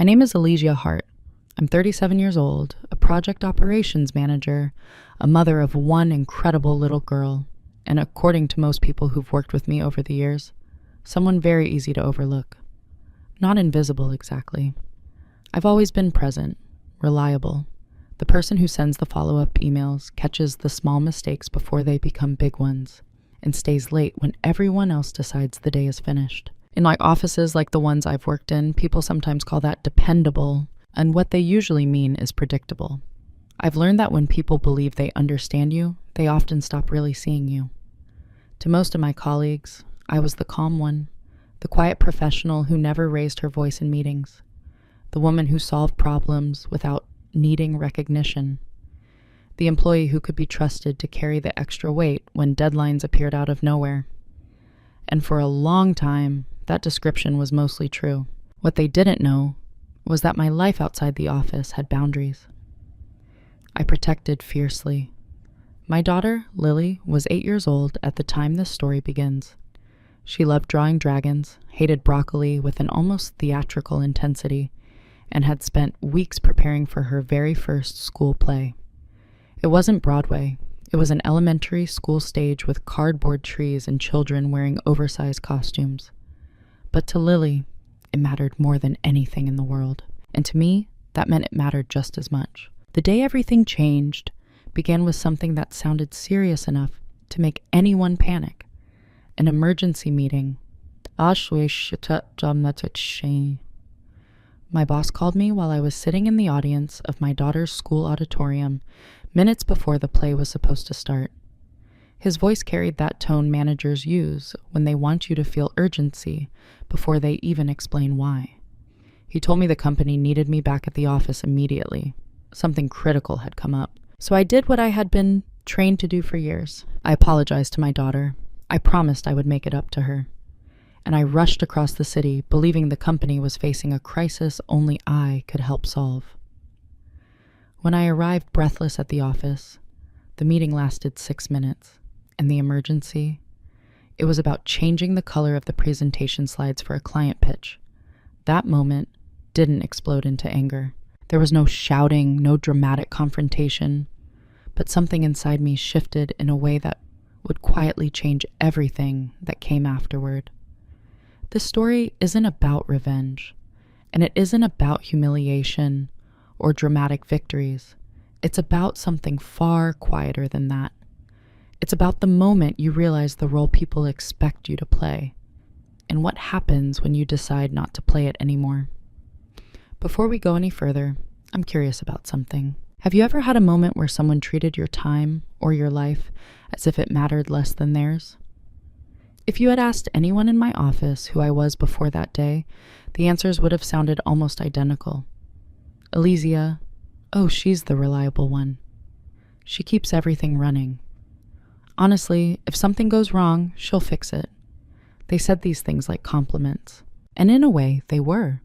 My name is Elysia Hart. I'm 37 years old, a project operations manager, a mother of one incredible little girl, and according to most people who've worked with me over the years, someone very easy to overlook. Not invisible exactly. I've always been present, reliable, the person who sends the follow-up emails, catches the small mistakes before they become big ones, and stays late when everyone else decides the day is finished. In my offices like the ones I've worked in, people sometimes call that dependable, and what they usually mean is predictable. I've learned that when people believe they understand you, they often stop really seeing you. To most of my colleagues, I was the calm one, the quiet professional who never raised her voice in meetings, the woman who solved problems without needing recognition, the employee who could be trusted to carry the extra weight when deadlines appeared out of nowhere. And for a long time, that description was mostly true. What they didn't know was that my life outside the office had boundaries. I protected fiercely. My daughter, Lily, was 8 years old at the time this story begins. She loved drawing dragons, hated broccoli with an almost theatrical intensity, and had spent weeks preparing for her very first school play. It wasn't Broadway. It was an elementary school stage with cardboard trees and children wearing oversized costumes. But to Lily, it mattered more than anything in the world. And to me, that meant it mattered just as much. The day everything changed began with something that sounded serious enough to make anyone panic. An emergency meeting. My boss called me while I was sitting in the audience of my daughter's school auditorium minutes before the play was supposed to start. His voice carried that tone managers use when they want you to feel urgency before they even explain why. He told me the company needed me back at the office immediately. Something critical had come up. So I did what I had been trained to do for years. I apologized to my daughter. I promised I would make it up to her. And I rushed across the city, believing the company was facing a crisis only I could help solve. When I arrived breathless at the office, the meeting lasted 6 minutes, and the emergency, it was about changing the color of the presentation slides for a client pitch. That moment didn't explode into anger. There was no shouting, no dramatic confrontation, but something inside me shifted in a way that would quietly change everything that came afterward. This story isn't about revenge, and it isn't about humiliation or dramatic victories. It's about something far quieter than that. It's about the moment you realize the role people expect you to play, and what happens when you decide not to play it anymore. Before we go any further, I'm curious about something. Have you ever had a moment where someone treated your time or your life as if it mattered less than theirs? If you had asked anyone in my office who I was before that day, the answers would have sounded almost identical. Elysia, oh, she's the reliable one. She keeps everything running. Honestly, if something goes wrong, she'll fix it. They said these things like compliments, and in a way, they were.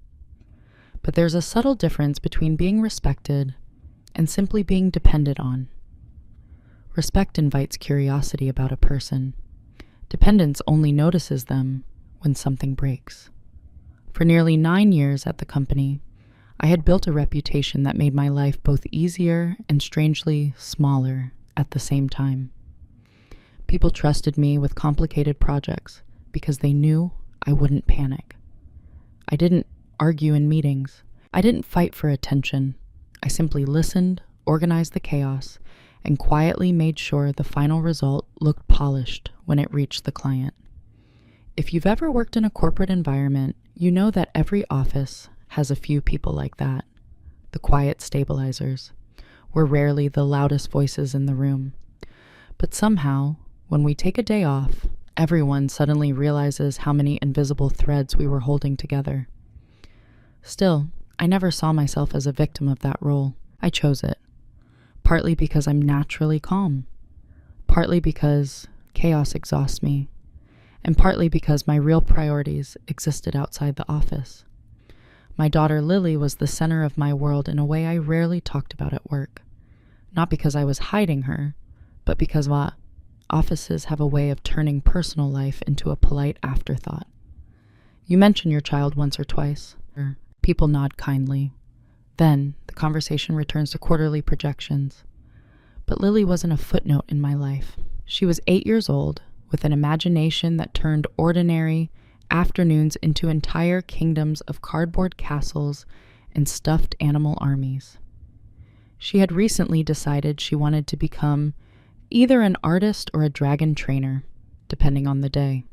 But there's a subtle difference between being respected and simply being depended on. Respect invites curiosity about a person. Dependence only notices them when something breaks. For nearly 9 years at the company, I had built a reputation that made my life both easier and strangely smaller at the same time. People trusted me with complicated projects because they knew I wouldn't panic. I didn't argue in meetings. I didn't fight for attention. I simply listened, organized the chaos, and quietly made sure the final result looked polished when it reached the client. If you've ever worked in a corporate environment, you know that every office has a few people like that. The quiet stabilizers. We're rarely the loudest voices in the room. But somehow, when we take a day off, everyone suddenly realizes how many invisible threads we were holding together. Still, I never saw myself as a victim of that role. I chose it. Partly because I'm naturally calm, partly because chaos exhausts me, and partly because my real priorities existed outside the office. My daughter Lily was the center of my world in a way I rarely talked about at work, not because I was hiding her, but because offices have a way of turning personal life into a polite afterthought. You mention your child once or twice. People nod kindly. Then, the conversation returns to quarterly projections. But Lily wasn't a footnote in my life. She was 8 years old, with an imagination that turned ordinary afternoons into entire kingdoms of cardboard castles and stuffed animal armies. She had recently decided she wanted to become either an artist or a dragon trainer, depending on the day.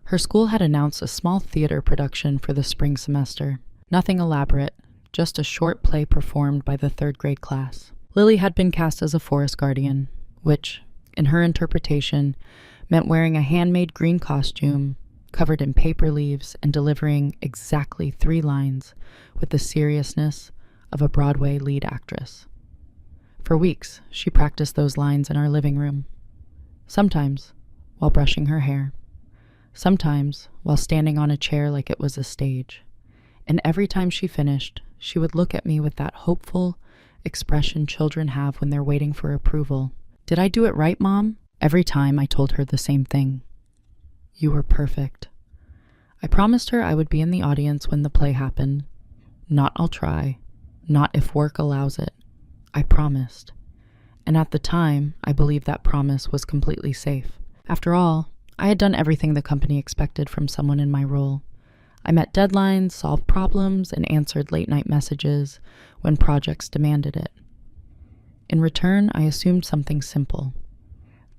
Her school had announced a small theater production for the spring semester. Nothing elaborate, just a short play performed by the 3rd grade class. Lily had been cast as a forest guardian, which, in her interpretation, meant wearing a handmade green costume, covered in paper leaves, and delivering exactly 3 lines with the seriousness of a Broadway lead actress. For weeks, she practiced those lines in our living room. Sometimes, while brushing her hair. Sometimes, while standing on a chair like it was a stage. And every time she finished, she would look at me with that hopeful expression children have when they're waiting for approval. "Did I do it right, Mom?" Every time I told her the same thing. "You were perfect." I promised her I would be in the audience when the play happened. Not "I'll try," not "if work allows it." I promised. And at the time, I believed that promise was completely safe. After all, I had done everything the company expected from someone in my role. I met deadlines, solved problems, and answered late-night messages when projects demanded it. In return, I assumed something simple,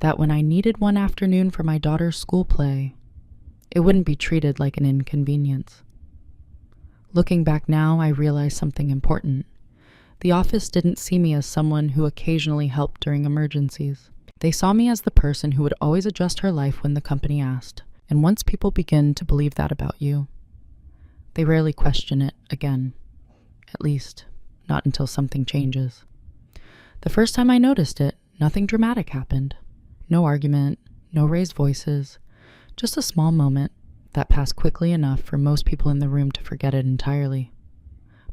that when I needed one afternoon for my daughter's school play, it wouldn't be treated like an inconvenience. Looking back now, I realized something important. The office didn't see me as someone who occasionally helped during emergencies. They saw me as the person who would always adjust her life when the company asked. And once people begin to believe that about you, they rarely question it again. At least, not until something changes. The first time I noticed it, nothing dramatic happened. No argument, no raised voices, just a small moment that passed quickly enough for most people in the room to forget it entirely.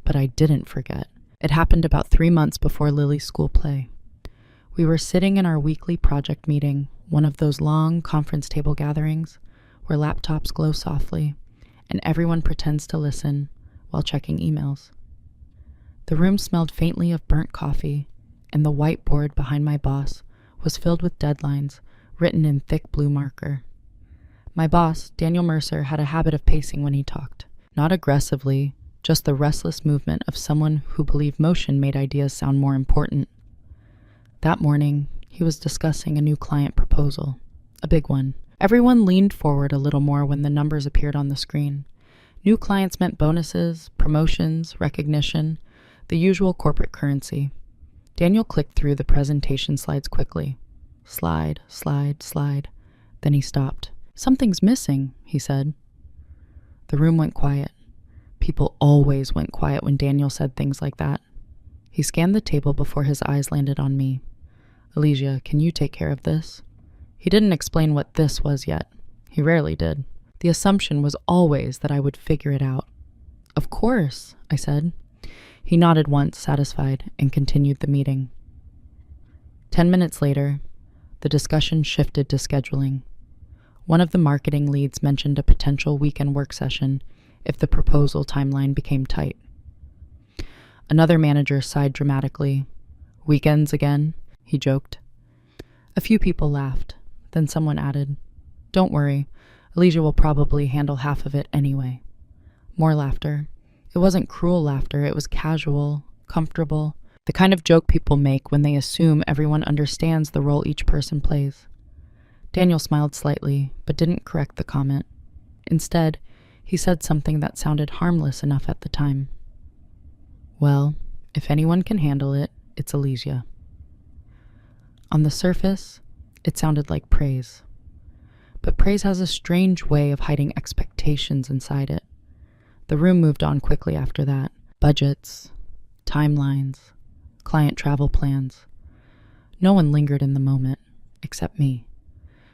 But I didn't forget. It happened about 3 months before Lily's school play. We were sitting in our weekly project meeting, one of those long conference table gatherings where laptops glow softly and everyone pretends to listen while checking emails. The room smelled faintly of burnt coffee, and the whiteboard behind my boss was filled with deadlines written in thick blue marker. My boss, Daniel Mercer, had a habit of pacing when he talked. Not aggressively, just the restless movement of someone who believed motion made ideas sound more important. That morning, he was discussing a new client proposal, a big one. Everyone leaned forward a little more when the numbers appeared on the screen. New clients meant bonuses, promotions, recognition, the usual corporate currency. Daniel clicked through the presentation slides quickly. Slide, slide, slide. Then he stopped. "Something's missing," he said. The room went quiet. People always went quiet when Daniel said things like that. He scanned the table before his eyes landed on me. "Alicia, can you take care of this?" He didn't explain what this was yet. He rarely did. The assumption was always that I would figure it out. "Of course," I said. He nodded once, satisfied, and continued the meeting. 10 minutes later, the discussion shifted to scheduling. One of the marketing leads mentioned a potential weekend work session if the proposal timeline became tight. Another manager sighed dramatically. "Weekends again?" he joked. A few people laughed. Then someone added, "Don't worry, Alicia will probably handle half of it anyway." More laughter. It wasn't cruel laughter, it was casual, comfortable, the kind of joke people make when they assume everyone understands the role each person plays. Daniel smiled slightly, but didn't correct the comment. Instead, he said something that sounded harmless enough at the time. "Well, if anyone can handle it, it's Alicia." On the surface, it sounded like praise. But praise has a strange way of hiding expectations inside it. The room moved on quickly after that. Budgets, timelines, client travel plans. No one lingered in the moment, except me.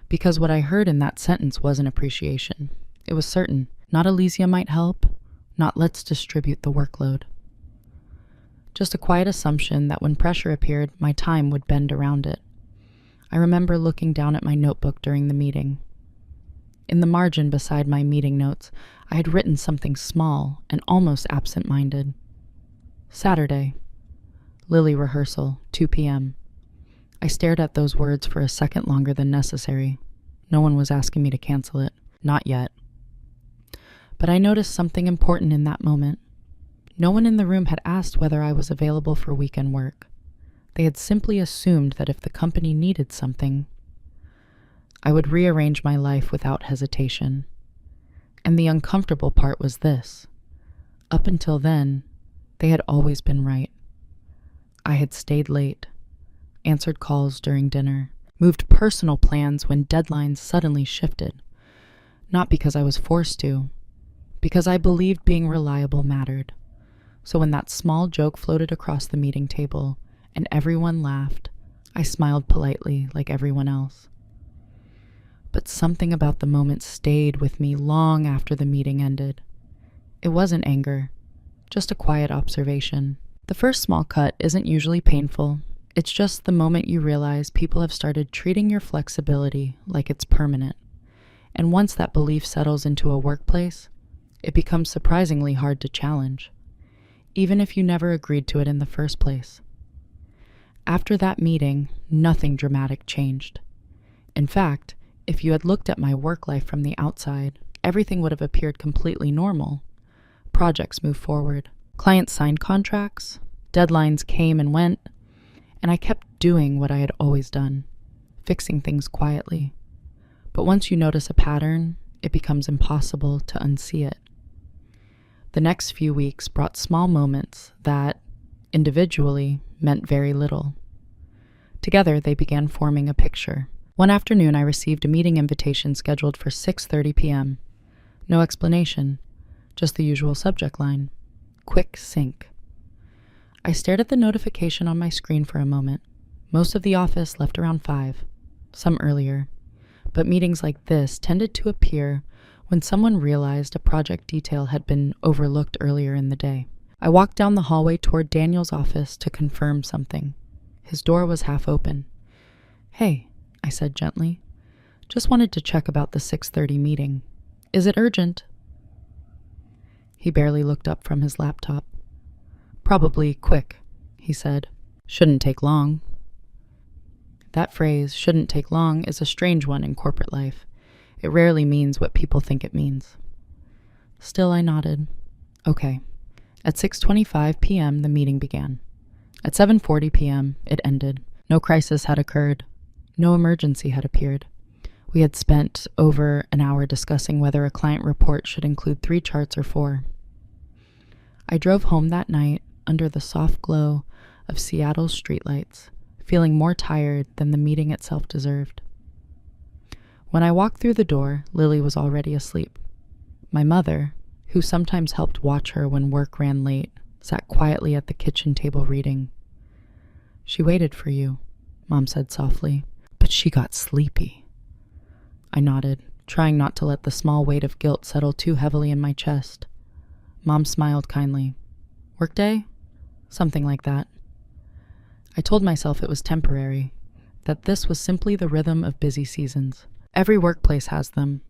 Because what I heard in that sentence wasn't appreciation. It was certain. Not Alicia might help, not let's distribute the workload. Just a quiet assumption that when pressure appeared, my time would bend around it. I remember looking down at my notebook during the meeting. In the margin beside my meeting notes, I had written something small and almost absent-minded. Saturday. Lily rehearsal, 2 p.m. I stared at those words for a second longer than necessary. No one was asking me to cancel it. Not yet. But I noticed something important in that moment. No one in the room had asked whether I was available for weekend work. They had simply assumed that if the company needed something, I would rearrange my life without hesitation. And the uncomfortable part was this. Up until then, they had always been right. I had stayed late, answered calls during dinner, moved personal plans when deadlines suddenly shifted. Not because I was forced to, because I believed being reliable mattered. So when that small joke floated across the meeting table and everyone laughed, I smiled politely like everyone else. But something about the moment stayed with me long after the meeting ended. It wasn't anger, just a quiet observation. The first small cut isn't usually painful. It's just the moment you realize people have started treating your flexibility like it's permanent. And once that belief settles into a workplace, it becomes surprisingly hard to challenge, even if you never agreed to it in the first place. After that meeting, nothing dramatic changed. In fact, if you had looked at my work life from the outside, everything would have appeared completely normal. Projects moved forward. Clients signed contracts. Deadlines came and went. And I kept doing what I had always done, fixing things quietly. But once you notice a pattern, it becomes impossible to unsee it. The next few weeks brought small moments that, individually, meant very little. Together, they began forming a picture. One afternoon, I received a meeting invitation scheduled for 6:30 p.m. No explanation, just the usual subject line. Quick sync. I stared at the notification on my screen for a moment. Most of the office left around 5, some earlier. But meetings like this tended to appear when someone realized a project detail had been overlooked earlier in the day. I walked down the hallway toward Daniel's office to confirm something. His door was half open. "Hey," I said gently. "Just wanted to check about the 6:30 meeting. Is it urgent?" He barely looked up from his laptop. "Probably quick," he said. "Shouldn't take long." That phrase, "shouldn't take long," is a strange one in corporate life. It rarely means what people think it means. Still, I nodded. Okay. At 6:25 p.m., the meeting began. At 7:40 p.m., it ended. No crisis had occurred. No emergency had appeared. We had spent over an hour discussing whether a client report should include 3 charts or 4. I drove home that night under the soft glow of Seattle's streetlights, feeling more tired than the meeting itself deserved. When I walked through the door, Lily was already asleep. My mother, who sometimes helped watch her when work ran late, sat quietly at the kitchen table reading. "She waited for you," Mom said softly, "but she got sleepy." I nodded, trying not to let the small weight of guilt settle too heavily in my chest. Mom smiled kindly. "Workday?" "Something like that." I told myself it was temporary, that this was simply the rhythm of busy seasons. Every workplace has them,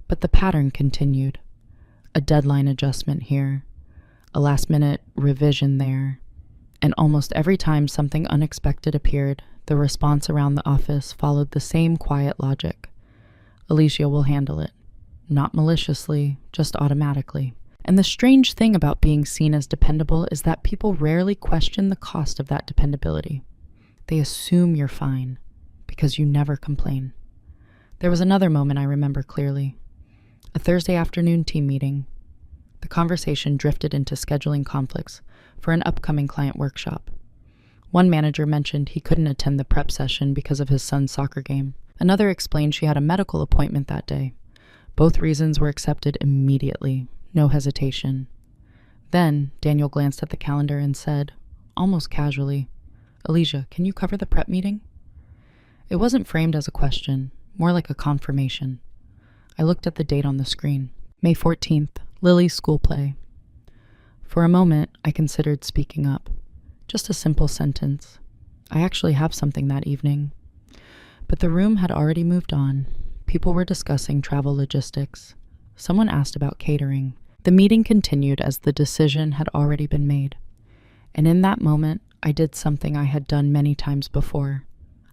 but the pattern continued. A deadline adjustment here, a last-minute revision there, and almost every time something unexpected appeared, the response around the office followed the same quiet logic. Alicia will handle it. Not maliciously, just automatically. And the strange thing about being seen as dependable is that people rarely question the cost of that dependability. They assume you're fine, because you never complain. There was another moment I remember clearly. A Thursday afternoon team meeting. The conversation drifted into scheduling conflicts for an upcoming client workshop. One manager mentioned he couldn't attend the prep session because of his son's soccer game. Another explained she had a medical appointment that day. Both reasons were accepted immediately, no hesitation. Then Daniel glanced at the calendar and said, almost casually, "Alicia, can you cover the prep meeting?" It wasn't framed as a question, more like a confirmation. I looked at the date on the screen. May 14th, Lily's school play. For a moment, I considered speaking up. Just a simple sentence. I actually have something that evening. But the room had already moved on. people were discussing travel logistics. Someone asked about catering. The meeting continued as the decision had already been made. And in that moment, I did something I had done many times before.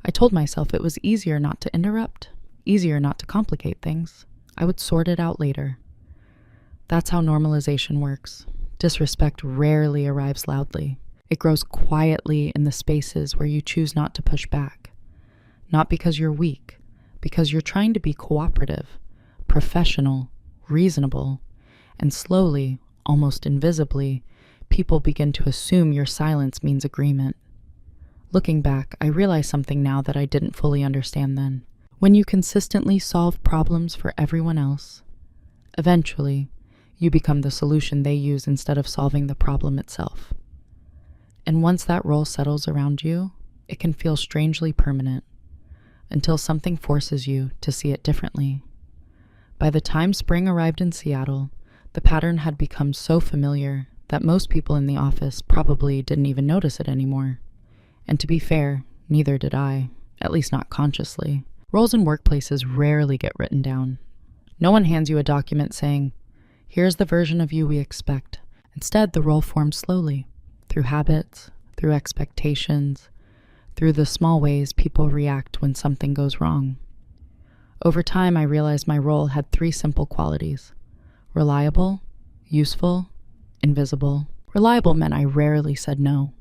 I told myself it was easier not to interrupt, easier not to complicate things. I would sort it out later. That's how normalization works. Disrespect rarely arrives loudly. It grows quietly in the spaces where you choose not to push back. Not because you're weak, because you're trying to be cooperative, professional, reasonable, and slowly, almost invisibly, people begin to assume your silence means agreement. Looking back, I realize something now that I didn't fully understand then. When you consistently solve problems for everyone else, eventually, you become the solution they use instead of solving the problem itself. And once that role settles around you, it can feel strangely permanent, until something forces you to see it differently. By the time spring arrived in Seattle, the pattern had become so familiar that most people in the office probably didn't even notice it anymore. And to be fair, neither did I, at least not consciously. Roles in workplaces rarely get written down. No one hands you a document saying, "Here's the version of you we expect." Instead, the role forms slowly, through habits, through expectations, through the small ways people react when something goes wrong. Over time, I realized my role had 3 simple qualities: reliable, useful, invisible. Reliable meant I rarely said no.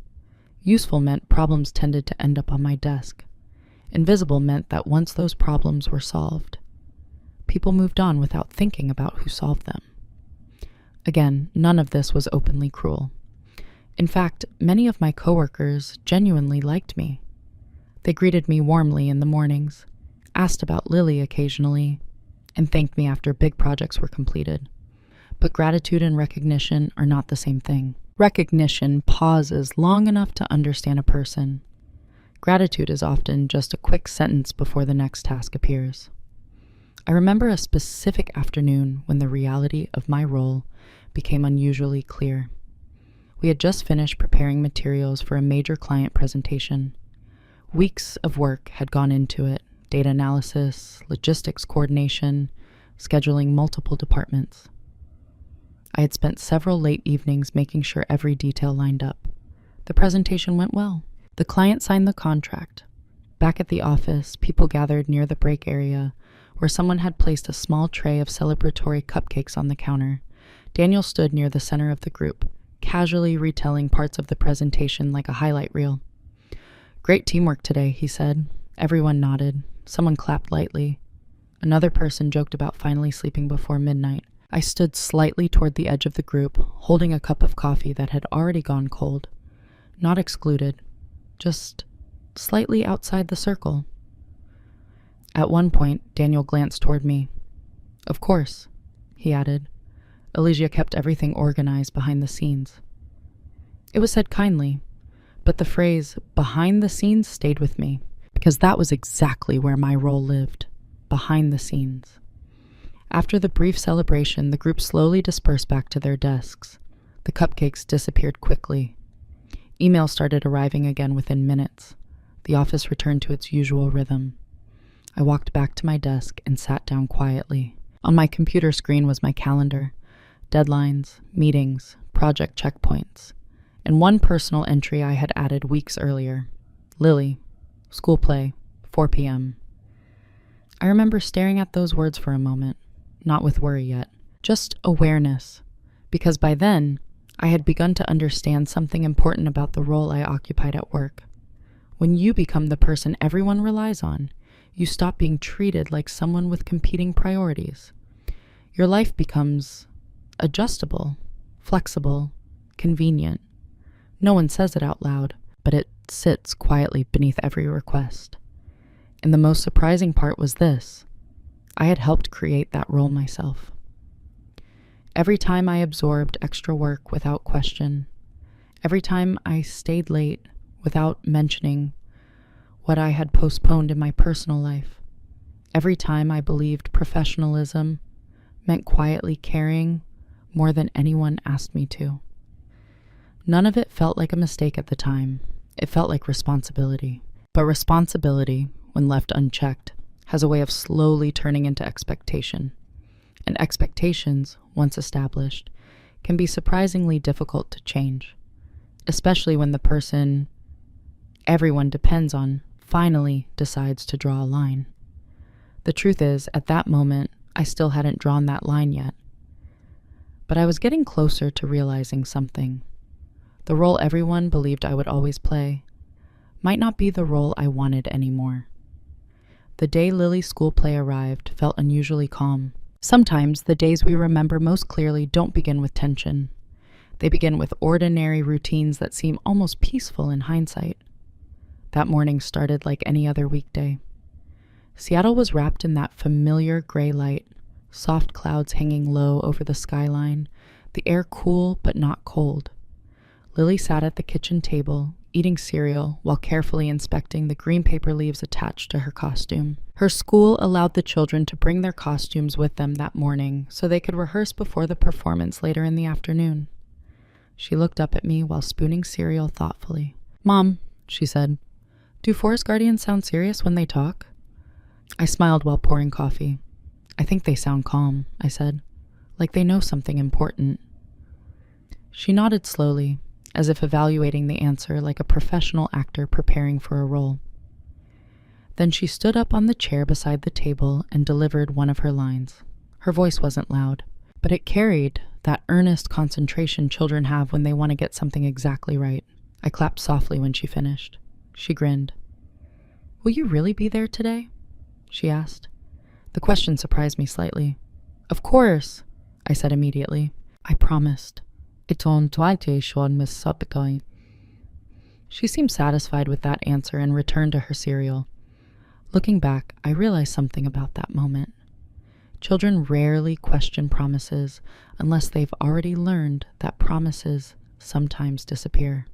Useful meant problems tended to end up on my desk. Invisible meant that once those problems were solved, people moved on without thinking about who solved them. Again, none of this was openly cruel. In fact, many of my coworkers genuinely liked me. They greeted me warmly in the mornings, asked about Lily occasionally, and thanked me after big projects were completed. But gratitude and recognition are not the same thing. Recognition pauses long enough to understand a person. Gratitude is often just a quick sentence before the next task appears. I remember a specific afternoon when the reality of my role became unusually clear. We had just finished preparing materials for a major client presentation. Weeks of work had gone into it: data analysis, logistics coordination, scheduling multiple departments. I had spent several late evenings making sure every detail lined up. The presentation went well. The client signed the contract. Back at the office, people gathered near the break area, where someone had placed a small tray of celebratory cupcakes on the counter. Daniel stood near the center of the group, casually retelling parts of the presentation like a highlight reel. "Great teamwork today," he said. Everyone nodded. Someone clapped lightly. Another person joked about finally sleeping before midnight. I stood slightly toward the edge of the group, holding a cup of coffee that had already gone cold. Not excluded, just slightly outside the circle. At one point, Daniel glanced toward me. "Of course," he added. Elijah kept everything organized behind the scenes. It was said kindly, but the phrase "behind the scenes" stayed with me, because that was exactly where my role lived, behind the scenes. After the brief celebration, the group slowly dispersed back to their desks. The cupcakes disappeared quickly. Emails started arriving again within minutes. The office returned to its usual rhythm. I walked back to my desk and sat down quietly. On my computer screen was my calendar, deadlines, meetings, project checkpoints, and one personal entry I had added weeks earlier: Lily, school play, 4 p.m. I remember staring at those words for a moment, not with worry yet, just awareness, because by then I had begun to understand something important about the role I occupied at work. When you become the person everyone relies on, you stop being treated like someone with competing priorities. Your life becomes adjustable, flexible, convenient. No one says it out loud, but it sits quietly beneath every request. And the most surprising part was this: I had helped create that role myself. Every time I absorbed extra work without question, every time I stayed late without mentioning what I had postponed in my personal life, every time I believed professionalism meant quietly caring more than anyone asked me to. None of it felt like a mistake at the time. It felt like responsibility. But responsibility, when left unchecked, has a way of slowly turning into expectation. And expectations, once established, can be surprisingly difficult to change, especially when the person everyone depends on finally decides to draw a line. The truth is, at that moment, I still hadn't drawn that line yet. But I was getting closer to realizing something. The role everyone believed I would always play might not be the role I wanted anymore. The day Lily's school play arrived felt unusually calm. Sometimes the days we remember most clearly don't begin with tension. They begin with ordinary routines that seem almost peaceful in hindsight. That morning started like any other weekday. Seattle was wrapped in that familiar gray light, soft clouds hanging low over the skyline, the air cool but not cold. Lily sat at the kitchen table, eating cereal while carefully inspecting the green paper leaves attached to her costume. Her school allowed the children to bring their costumes with them that morning so they could rehearse before the performance later in the afternoon. She looked up at me while spooning cereal thoughtfully. "Mom," she said, "do forest guardians sound serious when they talk?" I smiled while pouring coffee. "I think they sound calm," I said, "like they know something important." She nodded slowly, as if evaluating the answer like a professional actor preparing for a role. Then she stood up on the chair beside the table and delivered one of her lines. Her voice wasn't loud, but it carried that earnest concentration children have when they want to get something exactly right. I clapped softly when she finished. She grinned. "Will you really be there today?" she asked. The question surprised me slightly. "Of course," I said immediately. I promised. She seemed satisfied with that answer and returned to her cereal. Looking back, I realized something about that moment. Children rarely question promises unless they've already learned that promises sometimes disappear.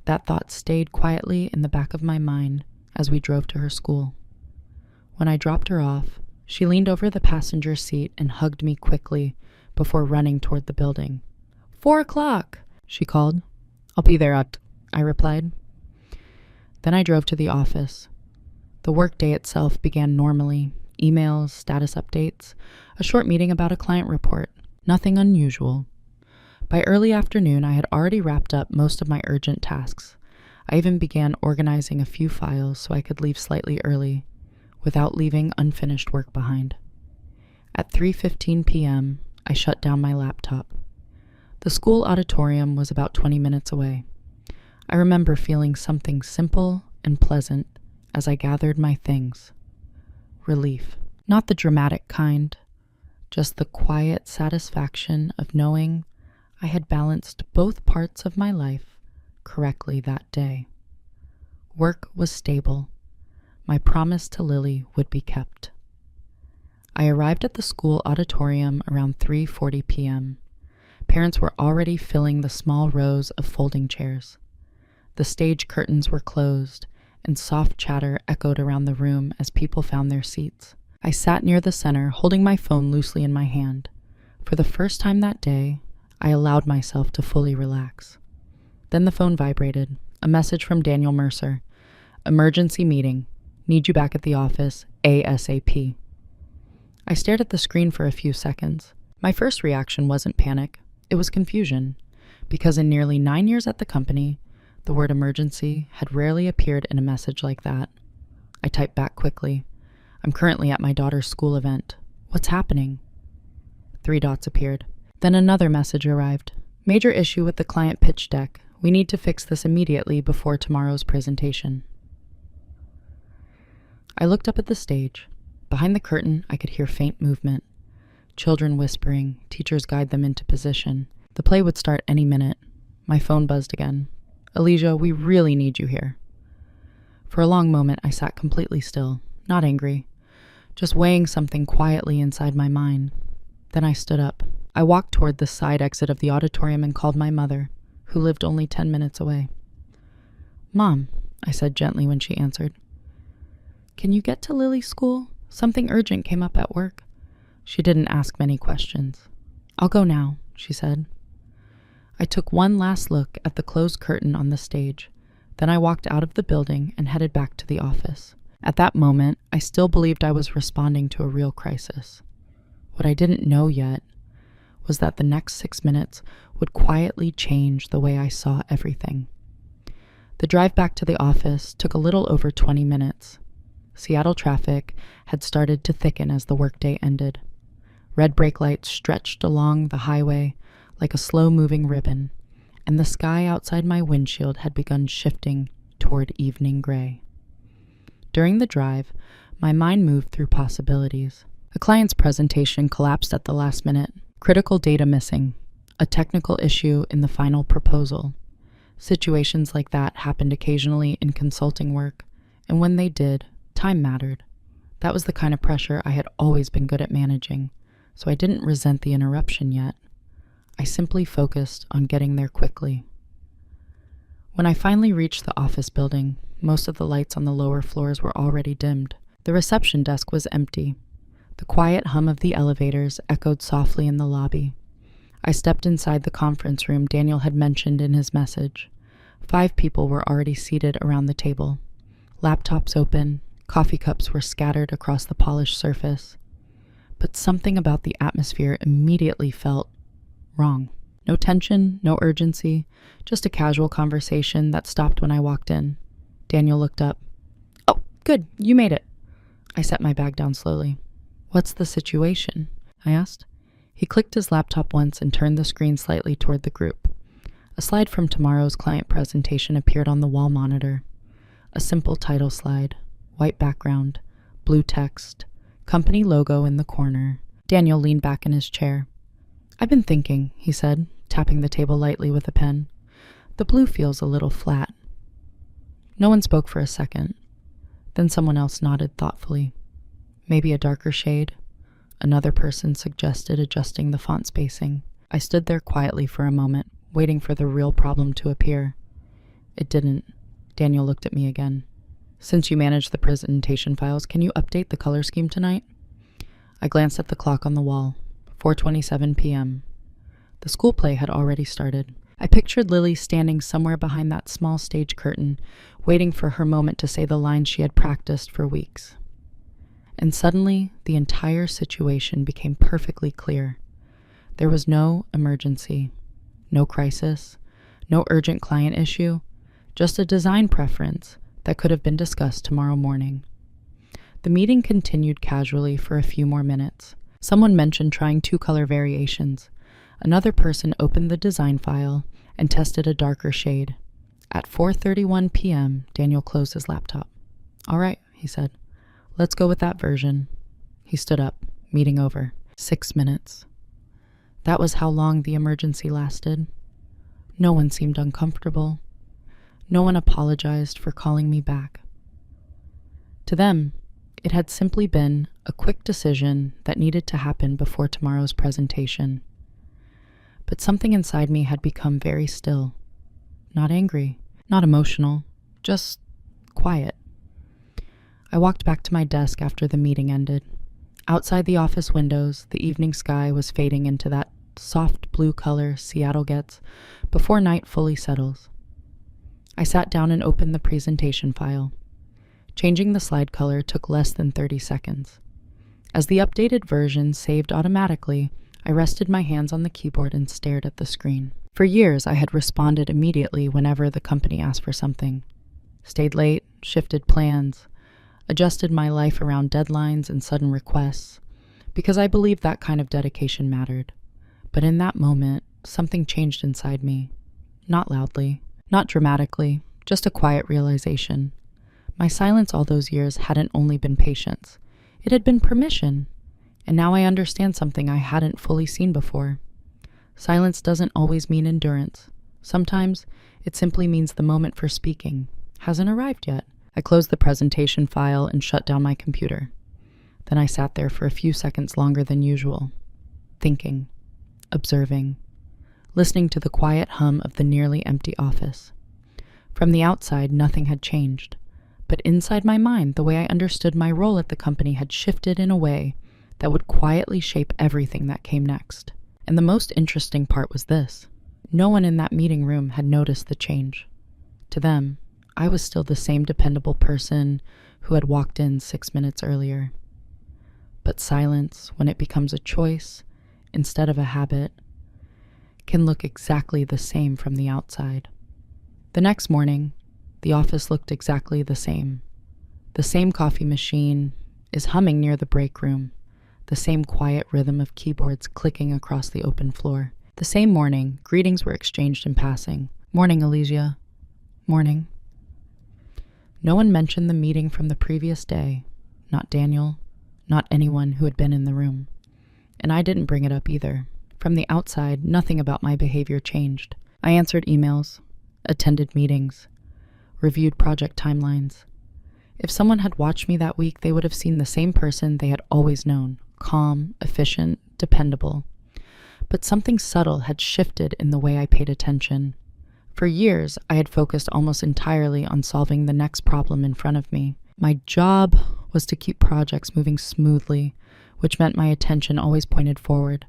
That thought stayed quietly in the back of my mind as we drove to her school. When I dropped her off, she leaned over the passenger seat and hugged me quickly before running toward the building. 4:00, she called. "I'll be there at," I replied. Then I drove to the office. The workday itself began normally. Emails, status updates, a short meeting about a client report. Nothing unusual. By early afternoon, I had already wrapped up most of my urgent tasks. I even began organizing a few files so I could leave slightly early, without leaving unfinished work behind. At 3:15 p.m., I shut down my laptop. The school auditorium was about 20 minutes away. I remember feeling something simple and pleasant as I gathered my things. Relief. Not the dramatic kind, just the quiet satisfaction of knowing I had balanced both parts of my life correctly that day. Work was stable. My promise to Lily would be kept. I arrived at the school auditorium around 3:40 p.m. Parents were already filling the small rows of folding chairs. The stage curtains were closed, and soft chatter echoed around the room as people found their seats. I sat near the center, holding my phone loosely in my hand. For the first time that day, I allowed myself to fully relax. Then the phone vibrated, a message from Daniel Mercer. "Emergency meeting. Need you back at the office, ASAP." I stared at the screen for a few seconds. My first reaction wasn't panic, it was confusion, because in nearly 9 years at the company, the word emergency had rarely appeared in a message like that. I typed back quickly. "I'm currently at my daughter's school event. What's happening?" 3 dots appeared. Then another message arrived. "Major issue with the client pitch deck. We need to fix this immediately before tomorrow's presentation." I looked up at the stage. Behind the curtain, I could hear faint movement. Children whispering, teachers guide them into position. The play would start any minute. My phone buzzed again. "Alicia, we really need you here." For a long moment, I sat completely still, not angry, just weighing something quietly inside my mind. Then I stood up. I walked toward the side exit of the auditorium and called my mother, who lived only 10 minutes away. "Mom," I said gently when she answered. "Can you get to Lily's school? Something urgent came up at work." She didn't ask many questions. "I'll go now," she said. I took one last look at the closed curtain on the stage. Then I walked out of the building and headed back to the office. At that moment, I still believed I was responding to a real crisis. What I didn't know yet was that the next 6 minutes would quietly change the way I saw everything. The drive back to the office took a little over 20 minutes. Seattle traffic had started to thicken as the workday ended. Red brake lights stretched along the highway like a slow-moving ribbon, and the sky outside my windshield had begun shifting toward evening gray. During the drive, my mind moved through possibilities. A client's presentation collapsed at the last minute, critical data missing, a technical issue in the final proposal. Situations like that happened occasionally in consulting work, and when they did, time mattered. That was the kind of pressure I had always been good at managing, so I didn't resent the interruption yet. I simply focused on getting there quickly. When I finally reached the office building, most of the lights on the lower floors were already dimmed. The reception desk was empty. The quiet hum of the elevators echoed softly in the lobby. I stepped inside the conference room Daniel had mentioned in his message. 5 people were already seated around the table. Laptops open, coffee cups were scattered across the polished surface. But something about the atmosphere immediately felt wrong. No tension, no urgency, just a casual conversation that stopped when I walked in. Daniel looked up. "Oh, good, you made it." I set my bag down slowly. "What's the situation?" I asked. He clicked his laptop once and turned the screen slightly toward the group. A slide from tomorrow's client presentation appeared on the wall monitor. A simple title slide, white background, blue text, company logo in the corner. Daniel leaned back in his chair. "I've been thinking," he said, tapping the table lightly with a pen. "The blue feels a little flat." No one spoke for a second. Then someone else nodded thoughtfully. "Maybe a darker shade?" Another person suggested adjusting the font spacing. I stood there quietly for a moment, waiting for the real problem to appear. It didn't. Daniel looked at me again. "Since you manage the presentation files, can you update the color scheme tonight?" I glanced at the clock on the wall. 4:27 p.m. The school play had already started. I pictured Lily standing somewhere behind that small stage curtain, waiting for her moment to say the lines she had practiced for weeks. And suddenly, the entire situation became perfectly clear. There was no emergency, no crisis, no urgent client issue, just a design preference that could have been discussed tomorrow morning. The meeting continued casually for a few more minutes. Someone mentioned trying 2 color variations. Another person opened the design file and tested a darker shade. At 4:31 p.m., Daniel closed his laptop. "All right," he said. "Let's go with that version." He stood up, meeting over. 6 minutes. That was how long the emergency lasted. No one seemed uncomfortable. No one apologized for calling me back. To them, it had simply been a quick decision that needed to happen before tomorrow's presentation. But something inside me had become very still. Not angry, not emotional, just quiet. I walked back to my desk after the meeting ended. Outside the office windows, the evening sky was fading into that soft blue color Seattle gets before night fully settles. I sat down and opened the presentation file. Changing the slide color took less than 30 seconds. As the updated version saved automatically, I rested my hands on the keyboard and stared at the screen. For years, I had responded immediately whenever the company asked for something. Stayed late, shifted plans, adjusted my life around deadlines and sudden requests, because I believed that kind of dedication mattered. But in that moment, something changed inside me. Not loudly, not dramatically, just a quiet realization. My silence all those years hadn't only been patience. It had been permission. And now I understand something I hadn't fully seen before. Silence doesn't always mean endurance. Sometimes it simply means the moment for speaking hasn't arrived yet. I closed the presentation file and shut down my computer. Then I sat there for a few seconds longer than usual, thinking, observing, listening to the quiet hum of the nearly empty office. From the outside, nothing had changed. But inside my mind, the way I understood my role at the company had shifted in a way that would quietly shape everything that came next. And the most interesting part was this. No one in that meeting room had noticed the change. To them, I was still the same dependable person who had walked in 6 minutes earlier. But silence, when it becomes a choice instead of a habit, can look exactly the same from the outside. The next morning, the office looked exactly the same. The same coffee machine is humming near the break room, the same quiet rhythm of keyboards clicking across the open floor. The same morning, greetings were exchanged in passing. "Morning, Alicia." "Morning." No one mentioned the meeting from the previous day, not Daniel, not anyone who had been in the room. And I didn't bring it up either. From the outside, nothing about my behavior changed. I answered emails, attended meetings, reviewed project timelines. If someone had watched me that week, they would have seen the same person they had always known, calm, efficient, dependable. But something subtle had shifted in the way I paid attention. For years, I had focused almost entirely on solving the next problem in front of me. My job was to keep projects moving smoothly, which meant my attention always pointed forward,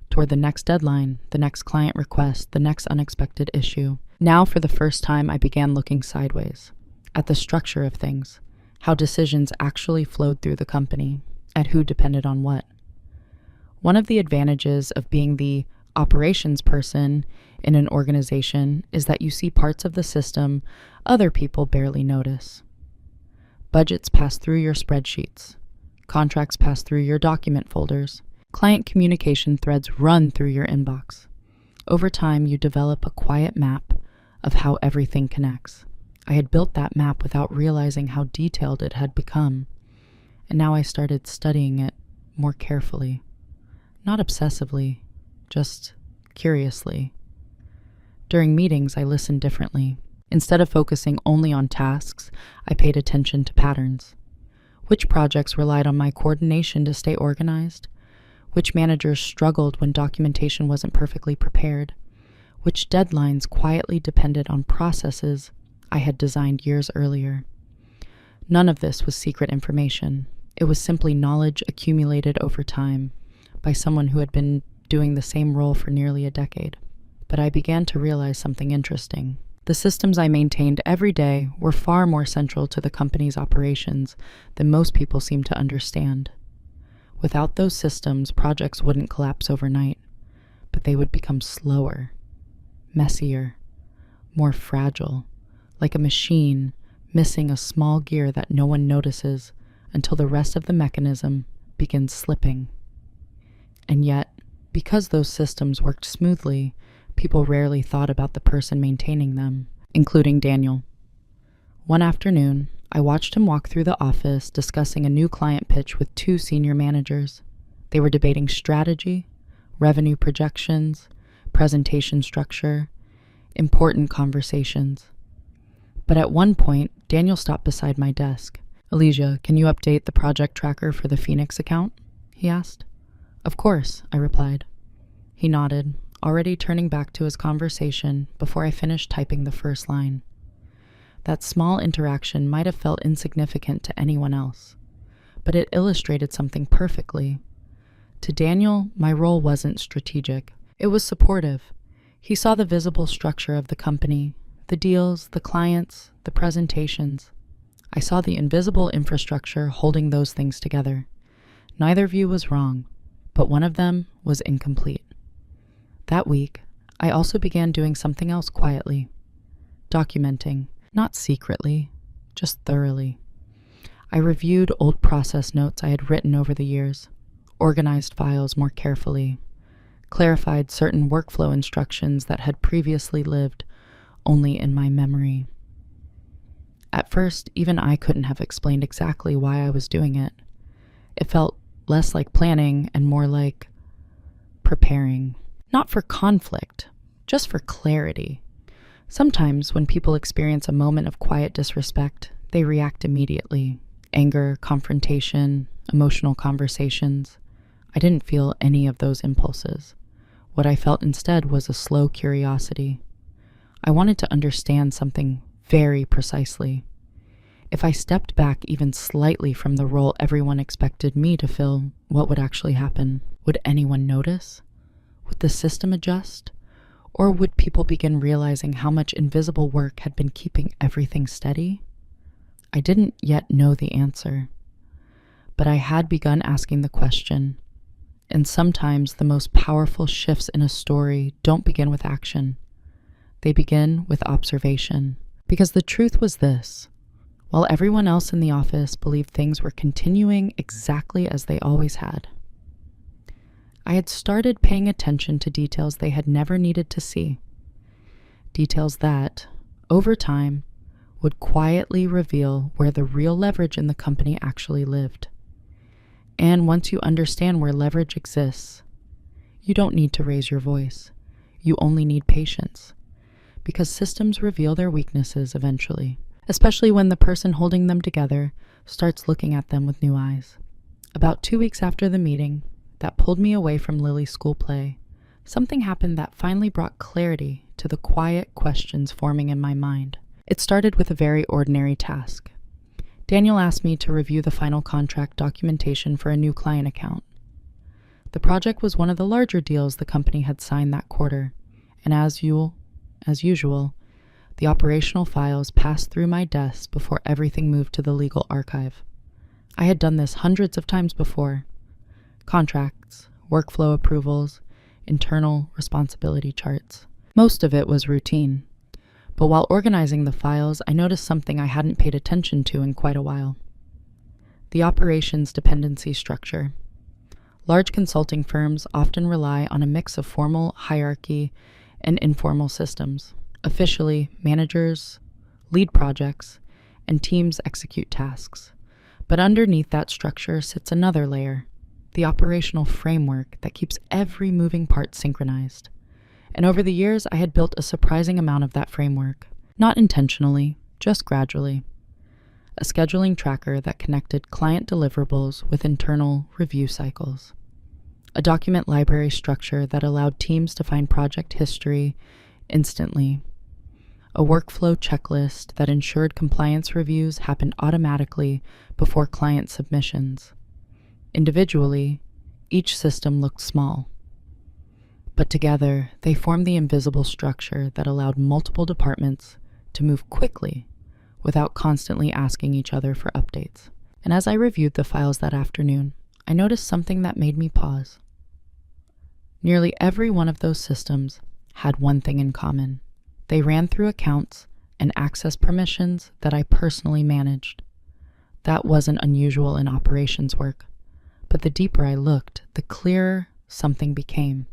toward the next deadline, the next client request, the next unexpected issue. Now, for the first time, I began looking sideways, at the structure of things, how decisions actually flowed through the company, at who depended on what. One of the advantages of being the operations person in an organization is that you see parts of the system other people barely notice. Budgets pass through your spreadsheets. Contracts pass through your document folders. Client communication threads run through your inbox. Over time, you develop a quiet map of how everything connects. I had built that map without realizing how detailed it had become, and now I started studying it more carefully. Not obsessively, just curiously. During meetings, I listened differently. Instead of focusing only on tasks, I paid attention to patterns. Which projects relied on my coordination to stay organized? Which managers struggled when documentation wasn't perfectly prepared? Which deadlines quietly depended on processes I had designed years earlier? None of this was secret information. It was simply knowledge accumulated over time by someone who had been doing the same role for nearly a decade. But I began to realize something interesting. The systems I maintained every day were far more central to the company's operations than most people seem to understand. Without those systems, projects wouldn't collapse overnight, but they would become slower, messier, more fragile, like a machine missing a small gear that no one notices until the rest of the mechanism begins slipping. And yet, because those systems worked smoothly, people rarely thought about the person maintaining them, including Daniel. One afternoon, I watched him walk through the office discussing a new client pitch with 2 senior managers. They were debating strategy, revenue projections, presentation structure, important conversations. But at one point, Daniel stopped beside my desk. "Alicia, can you update the project tracker for the Phoenix account?" he asked. "Of course," I replied. He nodded, already turning back to his conversation before I finished typing the first line. That small interaction might have felt insignificant to anyone else, but it illustrated something perfectly. To Daniel, my role wasn't strategic. It was supportive. He saw the visible structure of the company, the deals, the clients, the presentations. I saw the invisible infrastructure holding those things together. Neither view was wrong, but one of them was incomplete. That week, I also began doing something else quietly. Documenting, not secretly, just thoroughly. I reviewed old process notes I had written over the years, organized files more carefully, clarified certain workflow instructions that had previously lived only in my memory. At first, even I couldn't have explained exactly why I was doing it. It felt less like planning and more like preparing. Not for conflict, just for clarity. Sometimes when people experience a moment of quiet disrespect, they react immediately. Anger, confrontation, emotional conversations. I didn't feel any of those impulses. What I felt instead was a slow curiosity. I wanted to understand something very precisely. If I stepped back even slightly from the role everyone expected me to fill, what would actually happen? Would anyone notice? Would the system adjust? Or would people begin realizing how much invisible work had been keeping everything steady? I didn't yet know the answer, but I had begun asking the question, and sometimes the most powerful shifts in a story don't begin with action. They begin with observation. Because the truth was this: while everyone else in the office believed things were continuing exactly as they always had, I had started paying attention to details they had never needed to see. Details that, over time, would quietly reveal where the real leverage in the company actually lived. And once you understand where leverage exists, you don't need to raise your voice. You only need patience. Because systems reveal their weaknesses eventually, especially when the person holding them together starts looking at them with new eyes. About 2 weeks after the meeting that pulled me away from Lily's school play, something happened that finally brought clarity to the quiet questions forming in my mind. It started with a very ordinary task. Daniel asked me to review the final contract documentation for a new client account. The project was one of the larger deals the company had signed that quarter, and as usual, the operational files passed through my desk before everything moved to the legal archive. I had done this hundreds of times before. Contracts, workflow approvals, internal responsibility charts. Most of it was routine. But while organizing the files, I noticed something I hadn't paid attention to in quite a while. The operations dependency structure. Large consulting firms often rely on a mix of formal hierarchy and informal systems. Officially, managers lead projects and teams execute tasks. But underneath that structure sits another layer, the operational framework that keeps every moving part synchronized. And over the years, I had built a surprising amount of that framework. Not intentionally, just gradually. A scheduling tracker that connected client deliverables with internal review cycles. A document library structure that allowed teams to find project history instantly. A workflow checklist that ensured compliance reviews happened automatically before client submissions. Individually, each system looked small. But together, they formed the invisible structure that allowed multiple departments to move quickly without constantly asking each other for updates. And as I reviewed the files that afternoon, I noticed something that made me pause. Nearly every one of those systems had one thing in common. They ran through accounts and access permissions that I personally managed. That wasn't unusual in operations work, but the deeper I looked, the clearer something became.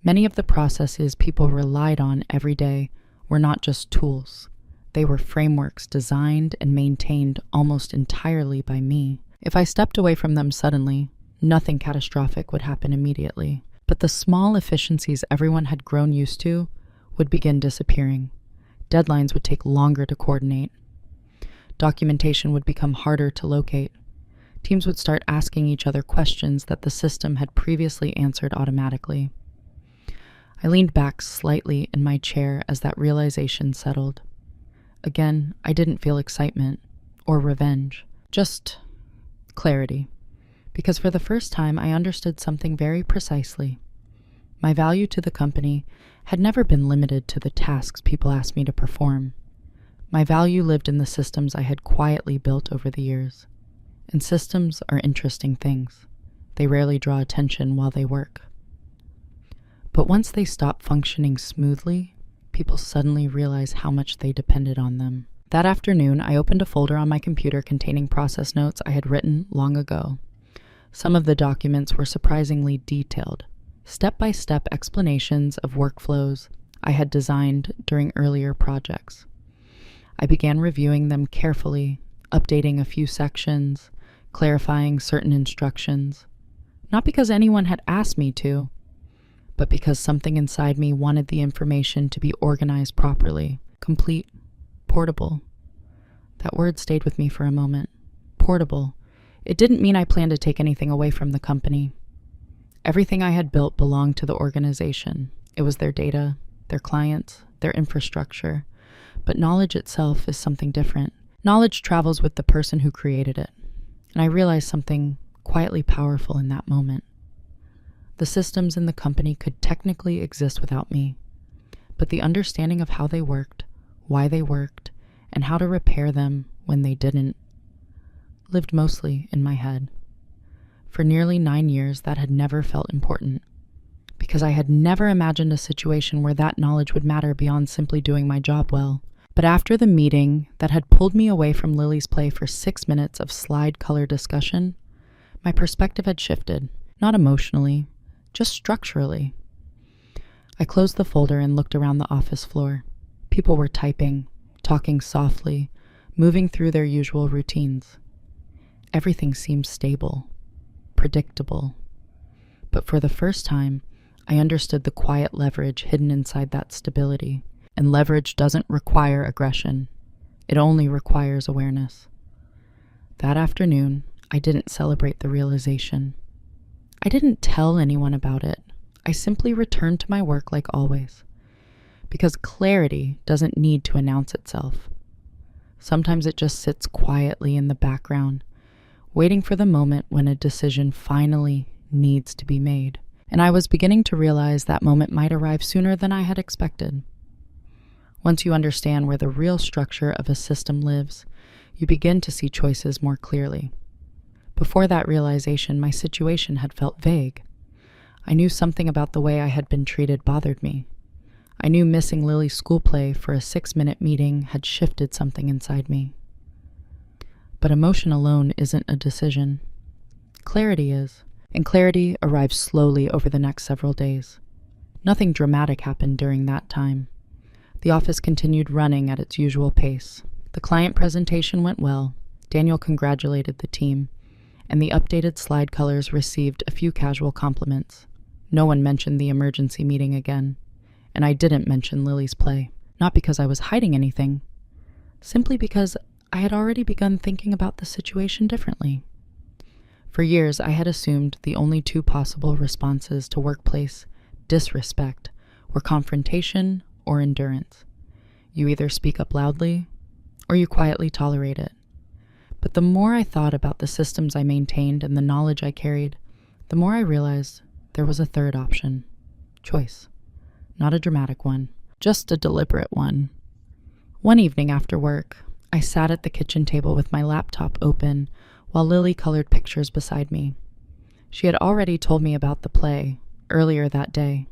Many of the processes people relied on every day were not just tools. They were frameworks designed and maintained almost entirely by me. If I stepped away from them suddenly, nothing catastrophic would happen immediately. But the small efficiencies everyone had grown used to would begin disappearing. Deadlines would take longer to coordinate. Documentation would become harder to locate. Teams would start asking each other questions that the system had previously answered automatically. I leaned back slightly in my chair as that realization settled. Again, I didn't feel excitement or revenge, just clarity. Because for the first time, I understood something very precisely. My value to the company had never been limited to the tasks people asked me to perform. My value lived in the systems I had quietly built over the years. And systems are interesting things. They rarely draw attention while they work. But once they stop functioning smoothly, people suddenly realize how much they depended on them. That afternoon, I opened a folder on my computer containing process notes I had written long ago. Some of the documents were surprisingly detailed, step-by-step explanations of workflows I had designed during earlier projects. I began reviewing them carefully, updating a few sections, clarifying certain instructions, not because anyone had asked me to, but because something inside me wanted the information to be organized properly, complete, portable. That word stayed with me for a moment. Portable. It didn't mean I planned to take anything away from the company. Everything I had built belonged to the organization. It was their data, their clients, their infrastructure. But knowledge itself is something different. Knowledge travels with the person who created it. And I realized something quietly powerful in that moment. The systems in the company could technically exist without me, but the understanding of how they worked, why they worked, and how to repair them when they didn't, lived mostly in my head. For nearly 9 years, that had never felt important, because I had never imagined a situation where that knowledge would matter beyond simply doing my job well. But after the meeting that had pulled me away from Lily's play for 6 minutes of slide color discussion, my perspective had shifted, not emotionally, just structurally. I closed the folder and looked around the office floor. People were typing, talking softly, moving through their usual routines. Everything seemed stable, predictable. But for the first time, I understood the quiet leverage hidden inside that stability. And leverage doesn't require aggression. It only requires awareness. That afternoon, I didn't celebrate the realization. I didn't tell anyone about it. I simply returned to my work like always. Because clarity doesn't need to announce itself. Sometimes it just sits quietly in the background, waiting for the moment when a decision finally needs to be made. And I was beginning to realize that moment might arrive sooner than I had expected. Once you understand where the real structure of a system lives, you begin to see choices more clearly. Before that realization, my situation had felt vague. I knew something about the way I had been treated bothered me. I knew missing Lily's school play for a 6-minute meeting had shifted something inside me. But emotion alone isn't a decision. Clarity is, and clarity arrives slowly over the next several days. Nothing dramatic happened during that time. The office continued running at its usual pace. The client presentation went well. Daniel congratulated the team, and the updated slide colors received a few casual compliments. No one mentioned the emergency meeting again, and I didn't mention Lily's play, not because I was hiding anything, simply because I had already begun thinking about the situation differently. For years, I had assumed the only two possible responses to workplace disrespect were confrontation or endurance. You either speak up loudly or you quietly tolerate it. But the more I thought about the systems I maintained and the knowledge I carried, the more I realized there was a third option. Choice. Not a dramatic one, just a deliberate one. One evening after work, I sat at the kitchen table with my laptop open while Lily colored pictures beside me. She had already told me about the play earlier that day.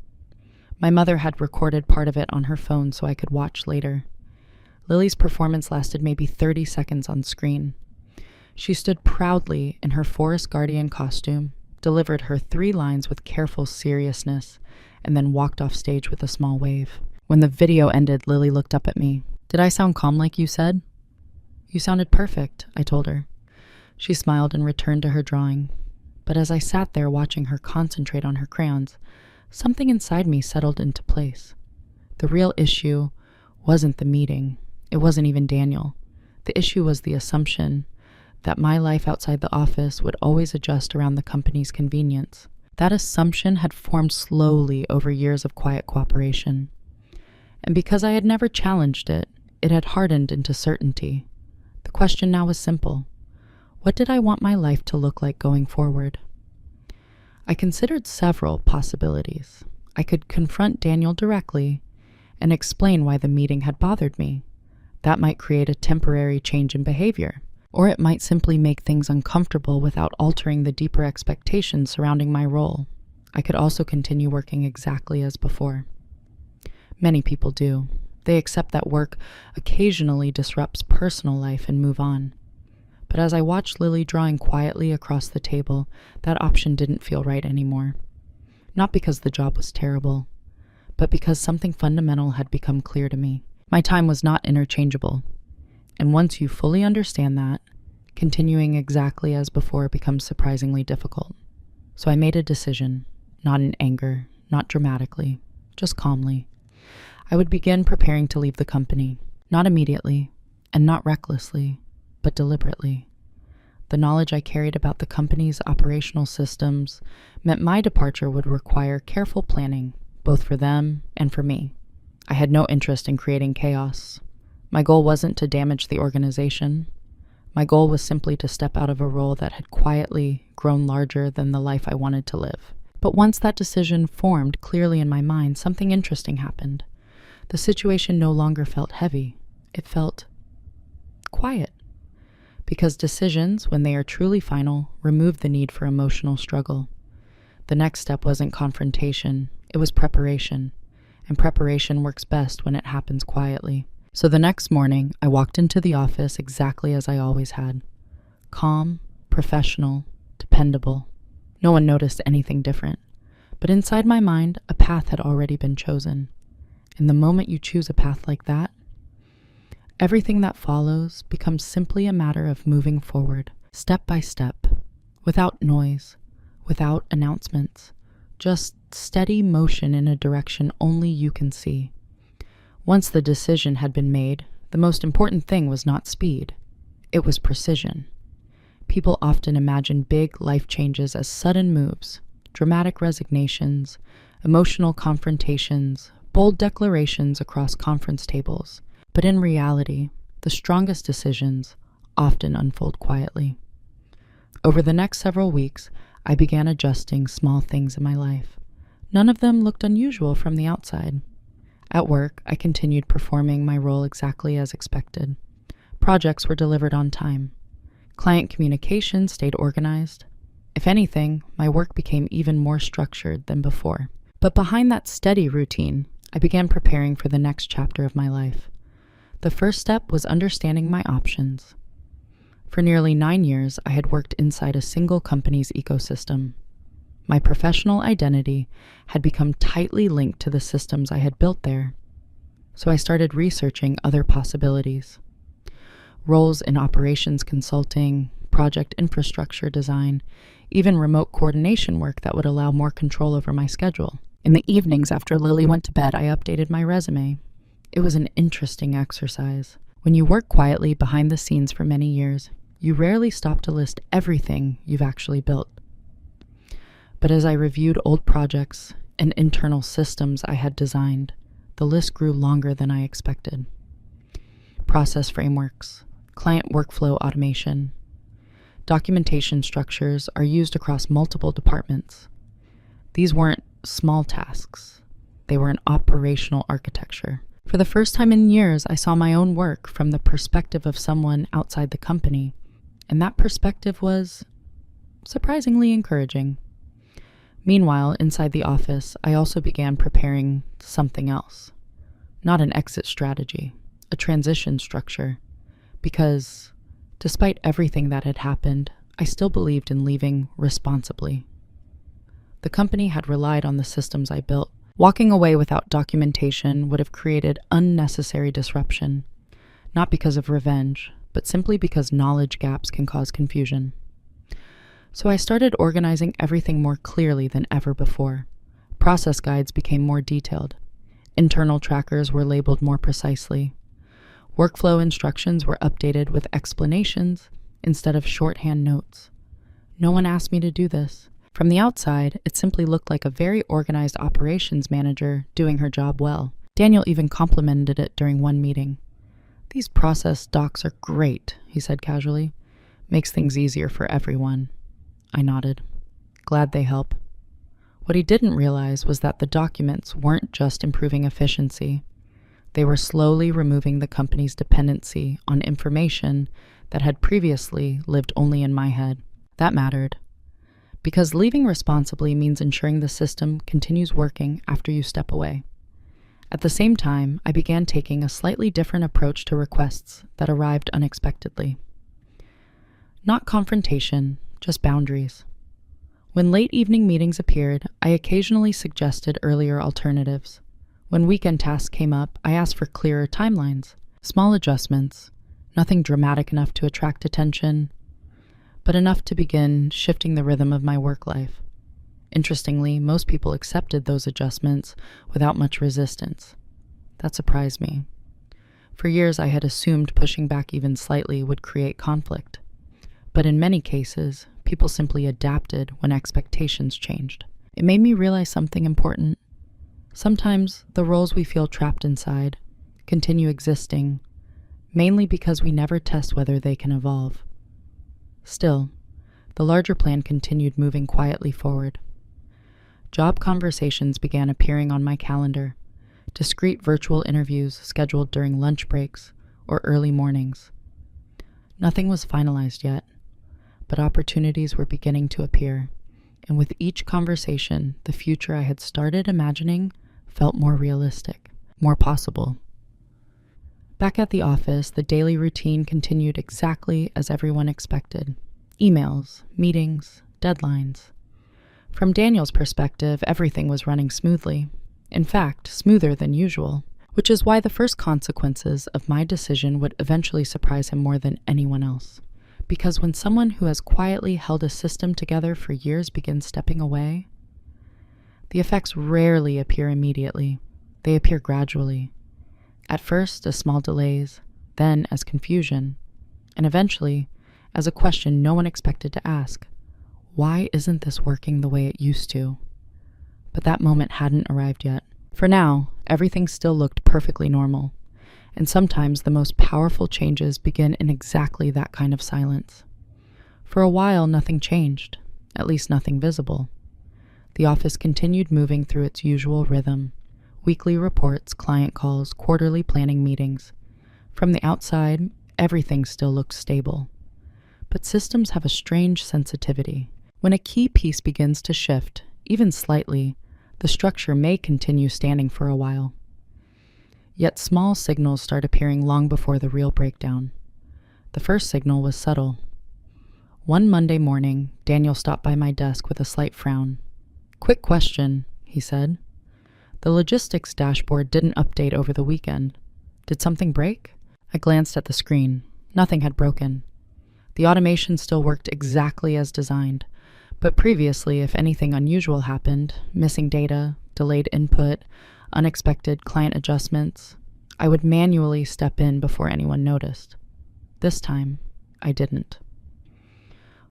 My mother had recorded part of it on her phone so I could watch later. Lily's performance lasted maybe 30 seconds on screen. She stood proudly in her Forest Guardian costume, delivered her 3 lines with careful seriousness, and then walked off stage with a small wave. When the video ended, Lily looked up at me. "Did I sound calm like you said?" "You sounded perfect," I told her. She smiled and returned to her drawing. But as I sat there watching her concentrate on her crayons, something inside me settled into place. The real issue wasn't the meeting. It wasn't even Daniel. The issue was the assumption that my life outside the office would always adjust around the company's convenience. That assumption had formed slowly over years of quiet cooperation. And because I had never challenged it, it had hardened into certainty. The question now was simple. What did I want my life to look like going forward? I considered several possibilities. I could confront Daniel directly and explain why the meeting had bothered me. That might create a temporary change in behavior, or it might simply make things uncomfortable without altering the deeper expectations surrounding my role. I could also continue working exactly as before. Many people do. They accept that work occasionally disrupts personal life and move on. But as I watched Lily drawing quietly across the table, that option didn't feel right anymore. Not because the job was terrible, but because something fundamental had become clear to me. My time was not interchangeable. And once you fully understand that, continuing exactly as before becomes surprisingly difficult. So I made a decision, not in anger, not dramatically, just calmly. I would begin preparing to leave the company, not immediately, and not recklessly, but deliberately. The knowledge I carried about the company's operational systems meant my departure would require careful planning, both for them and for me. I had no interest in creating chaos. My goal wasn't to damage the organization. My goal was simply to step out of a role that had quietly grown larger than the life I wanted to live. But once that decision formed clearly in my mind, something interesting happened. The situation no longer felt heavy. It felt quiet. Because decisions, when they are truly final, remove the need for emotional struggle. The next step wasn't confrontation, it was preparation. And preparation works best when it happens quietly. So the next morning, I walked into the office exactly as I always had. Calm, professional, dependable. No one noticed anything different. But inside my mind, a path had already been chosen. And the moment you choose a path like that, everything that follows becomes simply a matter of moving forward, step by step, without noise, without announcements, just steady motion in a direction only you can see. Once the decision had been made, the most important thing was not speed, it was precision. People often imagine big life changes as sudden moves, dramatic resignations, emotional confrontations, bold declarations across conference tables. But in reality, the strongest decisions often unfold quietly. Over the next several weeks, I began adjusting small things in my life. None of them looked unusual from the outside. At work, I continued performing my role exactly as expected. Projects were delivered on time. Client communication stayed organized. If anything, my work became even more structured than before. But behind that steady routine, I began preparing for the next chapter of my life. The first step was understanding my options. For nearly 9 years, I had worked inside a single company's ecosystem. My professional identity had become tightly linked to the systems I had built there. So I started researching other possibilities. Roles in operations consulting, project infrastructure design, even remote coordination work that would allow more control over my schedule. In the evenings after Lily went to bed, I updated my resume. It was an interesting exercise. When you work quietly behind the scenes for many years, you rarely stop to list everything you've actually built. But as I reviewed old projects and internal systems I had designed, the list grew longer than I expected. Process frameworks, client workflow automation, documentation structures are used across multiple departments. These weren't small tasks. They were an operational architecture. For the first time in years, I saw my own work from the perspective of someone outside the company, and that perspective was surprisingly encouraging. Meanwhile, inside the office, I also began preparing something else. Not an exit strategy, a transition structure, because despite everything that had happened, I still believed in leaving responsibly. The company had relied on the systems I built. Walking away without documentation would have created unnecessary disruption, not because of revenge, but simply because knowledge gaps can cause confusion. So I started organizing everything more clearly than ever before. Process guides became more detailed. Internal trackers were labeled more precisely. Workflow instructions were updated with explanations instead of shorthand notes. No one asked me to do this. From the outside, it simply looked like a very organized operations manager doing her job well. Daniel even complimented it during one meeting. "These process docs are great," he said casually. "Makes things easier for everyone." I nodded. Glad they help. What he didn't realize was that the documents weren't just improving efficiency. They were slowly removing the company's dependency on information that had previously lived only in my head. That mattered. Because leaving responsibly means ensuring the system continues working after you step away. At the same time, I began taking a slightly different approach to requests that arrived unexpectedly. Not confrontation, just boundaries. When late evening meetings appeared, I occasionally suggested earlier alternatives. When weekend tasks came up, I asked for clearer timelines, small adjustments, nothing dramatic enough to attract attention, but enough to begin shifting the rhythm of my work life. Interestingly, most people accepted those adjustments without much resistance. That surprised me. For years, I had assumed pushing back even slightly would create conflict. But in many cases, people simply adapted when expectations changed. It made me realize something important. Sometimes the roles we feel trapped inside continue existing, mainly because we never test whether they can evolve. Still, the larger plan continued moving quietly forward. Job conversations began appearing on my calendar, discreet virtual interviews scheduled during lunch breaks or early mornings. Nothing was finalized yet, but opportunities were beginning to appear, and with each conversation, the future I had started imagining felt more realistic, more possible. Back at the office, the daily routine continued exactly as everyone expected. Emails, meetings, deadlines. From Daniel's perspective, everything was running smoothly. In fact, smoother than usual, which is why the first consequences of my decision would eventually surprise him more than anyone else. Because when someone who has quietly held a system together for years begins stepping away, the effects rarely appear immediately. They appear gradually. At first as small delays, then as confusion, and eventually as a question no one expected to ask. Why isn't this working the way it used to? But that moment hadn't arrived yet. For now, everything still looked perfectly normal, and sometimes the most powerful changes begin in exactly that kind of silence. For a while, nothing changed, at least nothing visible. The office continued moving through its usual rhythm. Weekly reports, client calls, quarterly planning meetings. From the outside, everything still looked stable. But systems have a strange sensitivity. When a key piece begins to shift, even slightly, the structure may continue standing for a while. Yet small signals start appearing long before the real breakdown. The first signal was subtle. One Monday morning, Daniel stopped by my desk with a slight frown. "Quick question," he said. "The logistics dashboard didn't update over the weekend. Did something break?" I glanced at the screen. Nothing had broken. The automation still worked exactly as designed, but previously, if anything unusual happened, missing data, delayed input, unexpected client adjustments, I would manually step in before anyone noticed. This time, I didn't.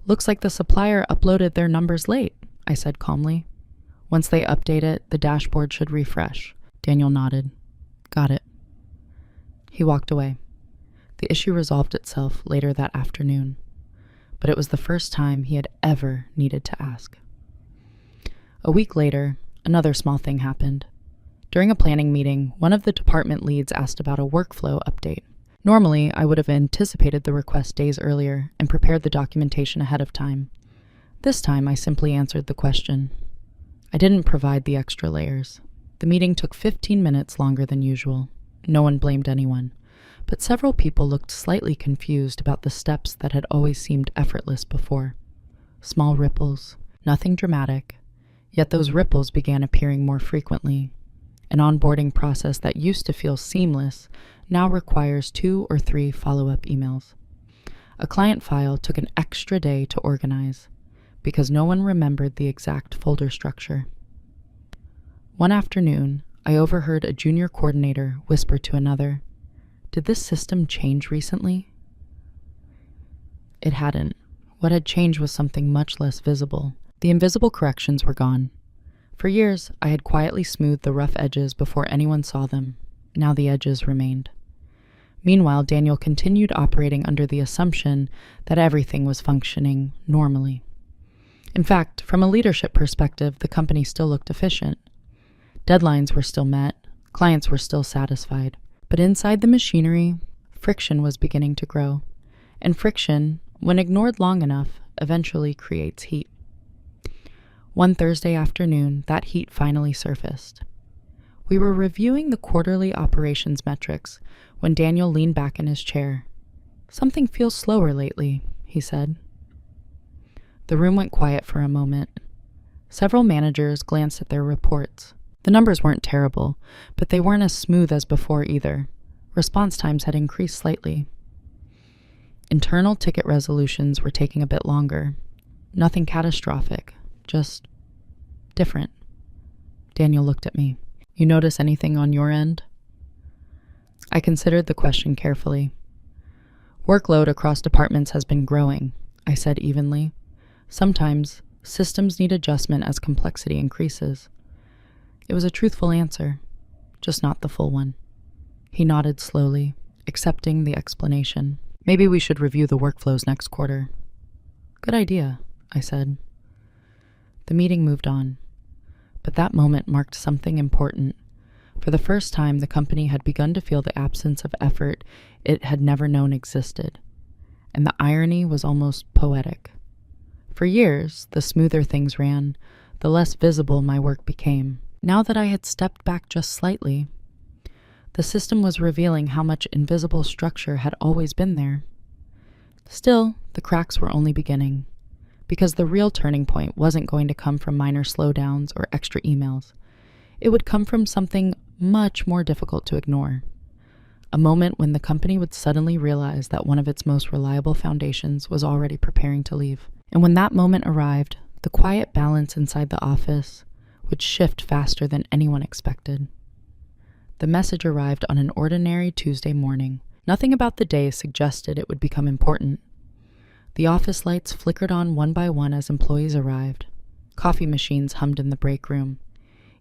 "Looks like the supplier uploaded their numbers late," I said calmly. "Once they update it, the dashboard should refresh." Daniel nodded. "Got it." He walked away. The issue resolved itself later that afternoon, but it was the first time he had ever needed to ask. A week later, another small thing happened. During a planning meeting, one of the department leads asked about a workflow update. Normally, I would have anticipated the request days earlier and prepared the documentation ahead of time. This time, I simply answered the question. I didn't provide the extra layers. The meeting took 15 minutes longer than usual. No one blamed anyone, but several people looked slightly confused about the steps that had always seemed effortless before. Small ripples, nothing dramatic, yet those ripples began appearing more frequently. An onboarding process that used to feel seamless now requires 2 or 3 follow-up emails. A client file took an extra day to organize because no one remembered the exact folder structure. One afternoon, I overheard a junior coordinator whisper to another, "Did this system change recently?" It hadn't. What had changed was something much less visible. The invisible corrections were gone. For years, I had quietly smoothed the rough edges before anyone saw them. Now the edges remained. Meanwhile, Daniel continued operating under the assumption that everything was functioning normally. In fact, from a leadership perspective, the company still looked efficient. Deadlines were still met, clients were still satisfied. But inside the machinery, friction was beginning to grow. And friction, when ignored long enough, eventually creates heat. One Thursday afternoon, that heat finally surfaced. We were reviewing the quarterly operations metrics when Daniel leaned back in his chair. "Something feels slower lately," he said. The room went quiet for a moment. Several managers glanced at their reports. The numbers weren't terrible, but they weren't as smooth as before either. Response times had increased slightly. Internal ticket resolutions were taking a bit longer. Nothing catastrophic, just different. Daniel looked at me. "You notice anything on your end?" I considered the question carefully. "Workload across departments has been growing," I said evenly. "Sometimes systems need adjustment as complexity increases." It was a truthful answer, just not the full one. He nodded slowly, accepting the explanation. "Maybe we should review the workflows next quarter." "Good idea," I said. The meeting moved on, but that moment marked something important. For the first time, the company had begun to feel the absence of effort it had never known existed. and the irony was almost poetic. For years, the smoother things ran, the less visible my work became. Now that I had stepped back just slightly, the system was revealing how much invisible structure had always been there. Still, the cracks were only beginning, because the real turning point wasn't going to come from minor slowdowns or extra emails. It would come from something much more difficult to ignore. A moment when the company would suddenly realize that one of its most reliable foundations was already preparing to leave. And when that moment arrived, the quiet balance inside the office would shift faster than anyone expected. The message arrived on an ordinary Tuesday morning. Nothing about the day suggested it would become important. The office lights flickered on one by one as employees arrived. Coffee machines hummed in the break room.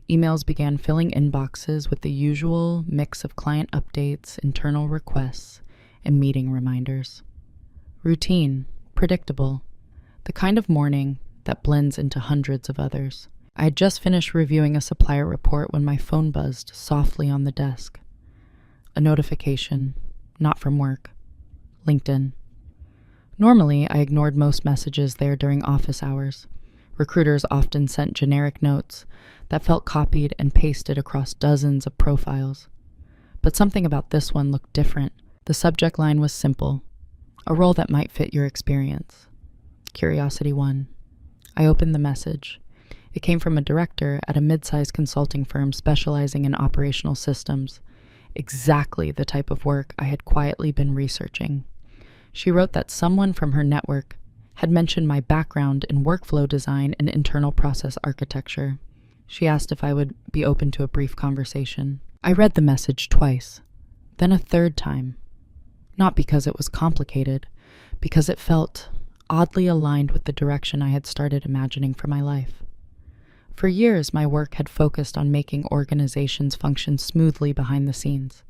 Emails began filling inboxes with the usual mix of client updates, internal requests, and meeting reminders. Routine, predictable, the kind of morning that blends into hundreds of others. I had just finished reviewing a supplier report when my phone buzzed softly on the desk. A notification, not from work. LinkedIn. Normally, I ignored most messages there during office hours. Recruiters often sent generic notes that felt copied and pasted across dozens of profiles. But something about this one looked different. The subject line was simple: a role that might fit your experience. Curiosity 1. I opened the message. It came from a director at a mid-sized consulting firm specializing in operational systems. Exactly the type of work I had quietly been researching. She wrote that someone from her network had mentioned my background in workflow design and internal process architecture. She asked if I would be open to a brief conversation. I read the message twice, then a third time. Not because it was complicated, because it felt oddly aligned with the direction I had started imagining for my life. For years, my work had focused on making organizations function smoothly behind the scenes.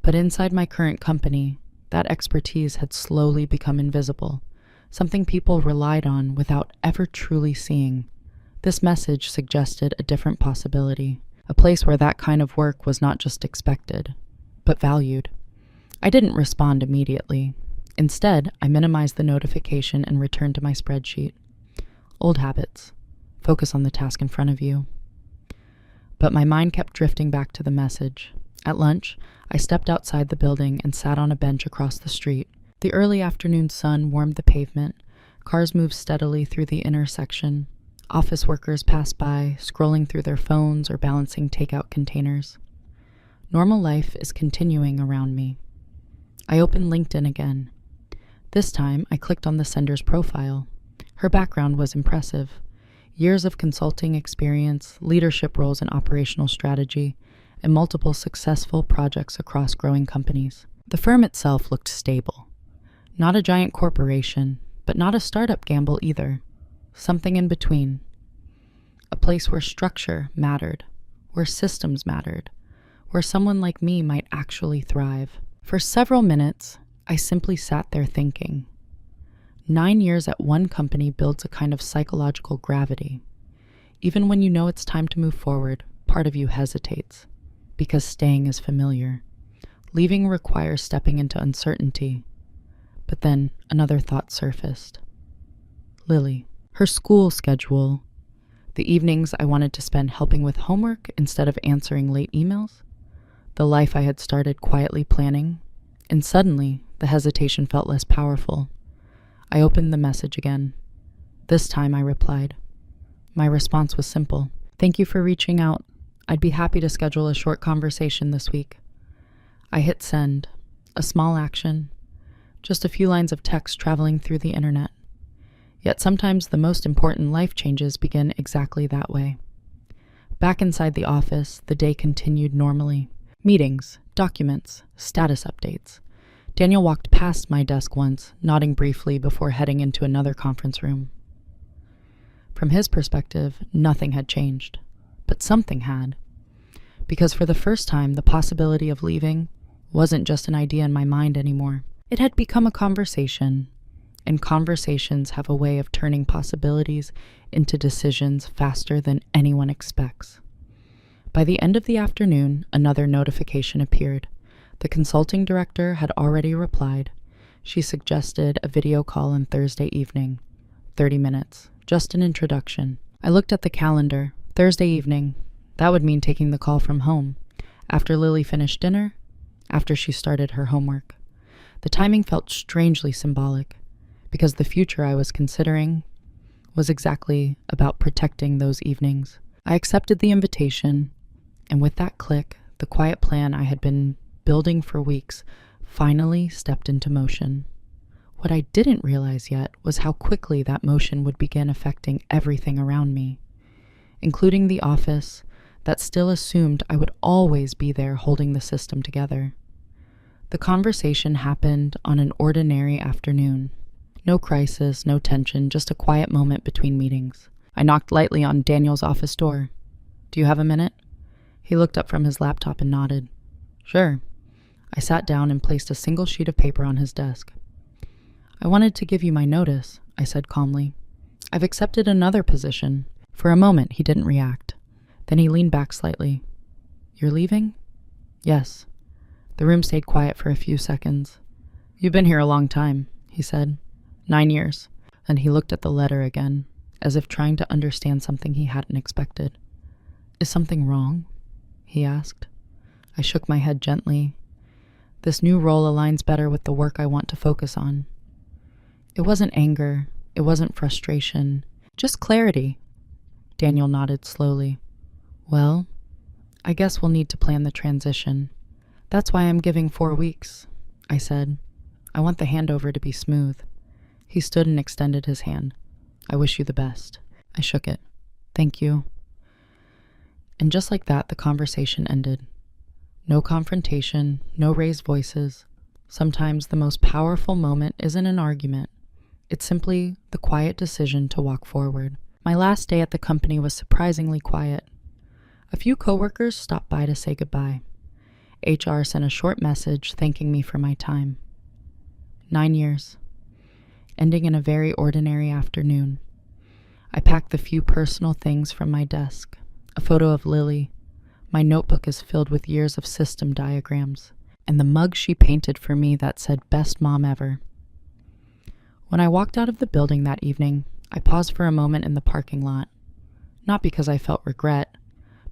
But inside my current company, that expertise had slowly become invisible, something people relied on without ever truly seeing. This message suggested a different possibility, a place where that kind of work was not just expected, but valued. I didn't respond immediately. Instead, I minimized the notification and returned to my spreadsheet. Old habits. Focus on the task in front of you. But my mind kept drifting back to the message. At lunch, I stepped outside the building and sat on a bench across the street. The early afternoon sun warmed the pavement. Cars moved steadily through the intersection. Office workers passed by, scrolling through their phones or balancing takeout containers. Normal life is continuing around me. I opened LinkedIn again. This time, I clicked on the sender's profile. Her background was impressive. Years of consulting experience, leadership roles in operational strategy, and multiple successful projects across growing companies. The firm itself looked stable. Not a giant corporation, but not a startup gamble either. Something in between. A place where structure mattered, where systems mattered, where someone like me might actually thrive. For several minutes, I simply sat there thinking. 9 years at one company builds a kind of psychological gravity. Even when you know it's time to move forward, part of you hesitates, because staying is familiar. Leaving requires stepping into uncertainty. But then another thought surfaced. Lily, her school schedule, the evenings I wanted to spend helping with homework instead of answering late emails, the life I had started quietly planning, and suddenly the hesitation felt less powerful. I opened the message again. This time I replied. My response was simple. Thank you for reaching out. I'd be happy to schedule a short conversation this week. I hit send, a small action, just a few lines of text traveling through the internet. Yet sometimes the most important life changes begin exactly that way. Back inside the office, the day continued normally. Meetings, documents, status updates. Daniel walked past my desk once, nodding briefly before heading into another conference room. From his perspective, nothing had changed, but something had. Because for the first time, the possibility of leaving wasn't just an idea in my mind anymore. It had become a conversation, and conversations have a way of turning possibilities into decisions faster than anyone expects. By the end of the afternoon, another notification appeared. The consulting director had already replied. She suggested a video call on Thursday evening. 30 minutes. Just an introduction. I looked at the calendar. Thursday evening. That would mean taking the call from home. After Lily finished dinner. After she started her homework. The timing felt strangely symbolic, because the future I was considering was exactly about protecting those evenings. I accepted the invitation, and with that click, the quiet plan I had been building for weeks finally stepped into motion. What I didn't realize yet was how quickly that motion would begin affecting everything around me, including the office that still assumed I would always be there holding the system together. The conversation happened on an ordinary afternoon. No crisis, no tension, just a quiet moment between meetings. I knocked lightly on Daniel's office door. "Do you have a minute?" He looked up from his laptop and nodded. "Sure." I sat down and placed a single sheet of paper on his desk. "I wanted to give you my notice," I said calmly. "I've accepted another position." For a moment, he didn't react. Then he leaned back slightly. "You're leaving?" "Yes." The room stayed quiet for a few seconds. "You've been here a long time," he said. 9 years. And he looked at the letter again, as if trying to understand something he hadn't expected. "Is something wrong?" he asked. I shook my head gently. "This new role aligns better with the work I want to focus on." It wasn't anger. It wasn't frustration. Just clarity. Daniel nodded slowly. "Well, I guess we'll need to plan the transition. That's why I'm giving 4 weeks," I said. "I want the handover to be smooth." He stood and extended his hand. "I wish you the best." I shook it. "Thank you." And just like that, the conversation ended. No confrontation, no raised voices. Sometimes the most powerful moment isn't an argument. It's simply the quiet decision to walk forward. My last day at the company was surprisingly quiet. A few coworkers stopped by to say goodbye. HR sent a short message thanking me for my time. 9 years. Ending in a very ordinary afternoon. I packed the few personal things from my desk. A photo of Lily. My notebook is filled with years of system diagrams, and the mug she painted for me that said "Best Mom Ever." When I walked out of the building that evening, I paused for a moment in the parking lot. Not because I felt regret,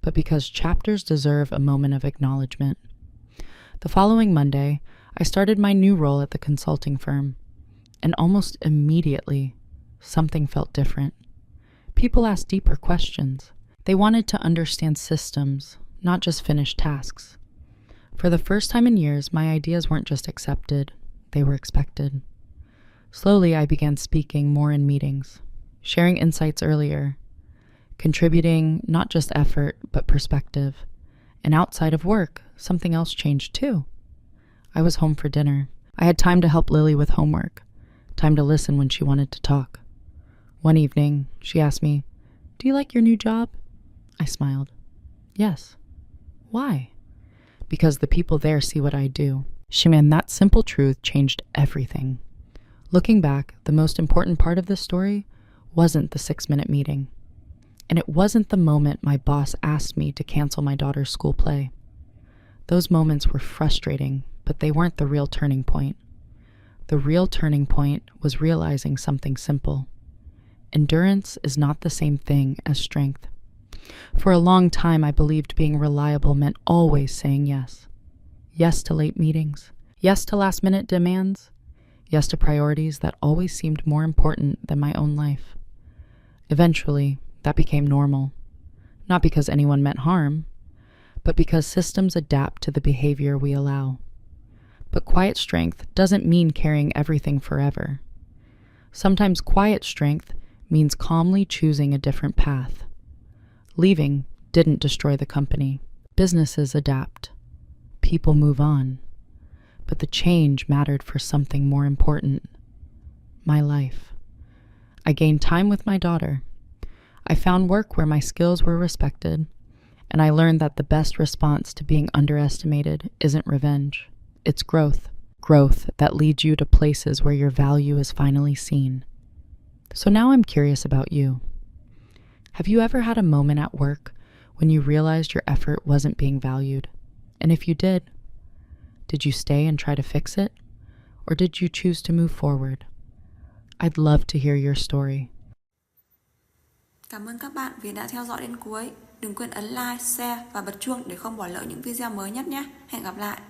but because chapters deserve a moment of acknowledgement. The following Monday, I started my new role at the consulting firm, and almost immediately, something felt different. People asked deeper questions. They wanted to understand systems, not just finished tasks. For the first time in years, my ideas weren't just accepted, they were expected. Slowly, I began speaking more in meetings, sharing insights earlier, contributing not just effort, but perspective. And outside of work, something else changed too. I was home for dinner. I had time to help Lily with homework, time to listen when she wanted to talk. One evening, she asked me, "Do you like your new job?" I smiled. "Yes." "Why?" "Because the people there see what I do." And that simple truth changed everything. Looking back, the most important part of this story wasn't the 6-minute meeting. And it wasn't the moment my boss asked me to cancel my daughter's school play. Those moments were frustrating, but they weren't the real turning point. The real turning point was realizing something simple. Endurance is not the same thing as strength. For a long time, I believed being reliable meant always saying yes. Yes to late meetings. Yes to last-minute demands. Yes to priorities that always seemed more important than my own life. Eventually, that became normal. Not because anyone meant harm, but because systems adapt to the behavior we allow. But quiet strength doesn't mean carrying everything forever. Sometimes quiet strength means calmly choosing a different path. Leaving didn't destroy the company. Businesses adapt. People move on. But the change mattered for something more important. My life. I gained time with my daughter. I found work where my skills were respected, and I learned that the best response to being underestimated isn't revenge. It's growth. Growth that leads you to places where your value is finally seen. So now I'm curious about you. Have you ever had a moment at work when you realized your effort wasn't being valued? And if you did you stay and try to fix it? or did you choose to move forward? I'd love to hear your story. Cảm ơn các bạn vì đã theo dõi đến cuối. Đừng quên ấn like, share và bật chuông để không bỏ lỡ những video mới nhất nhé. Hẹn gặp lại.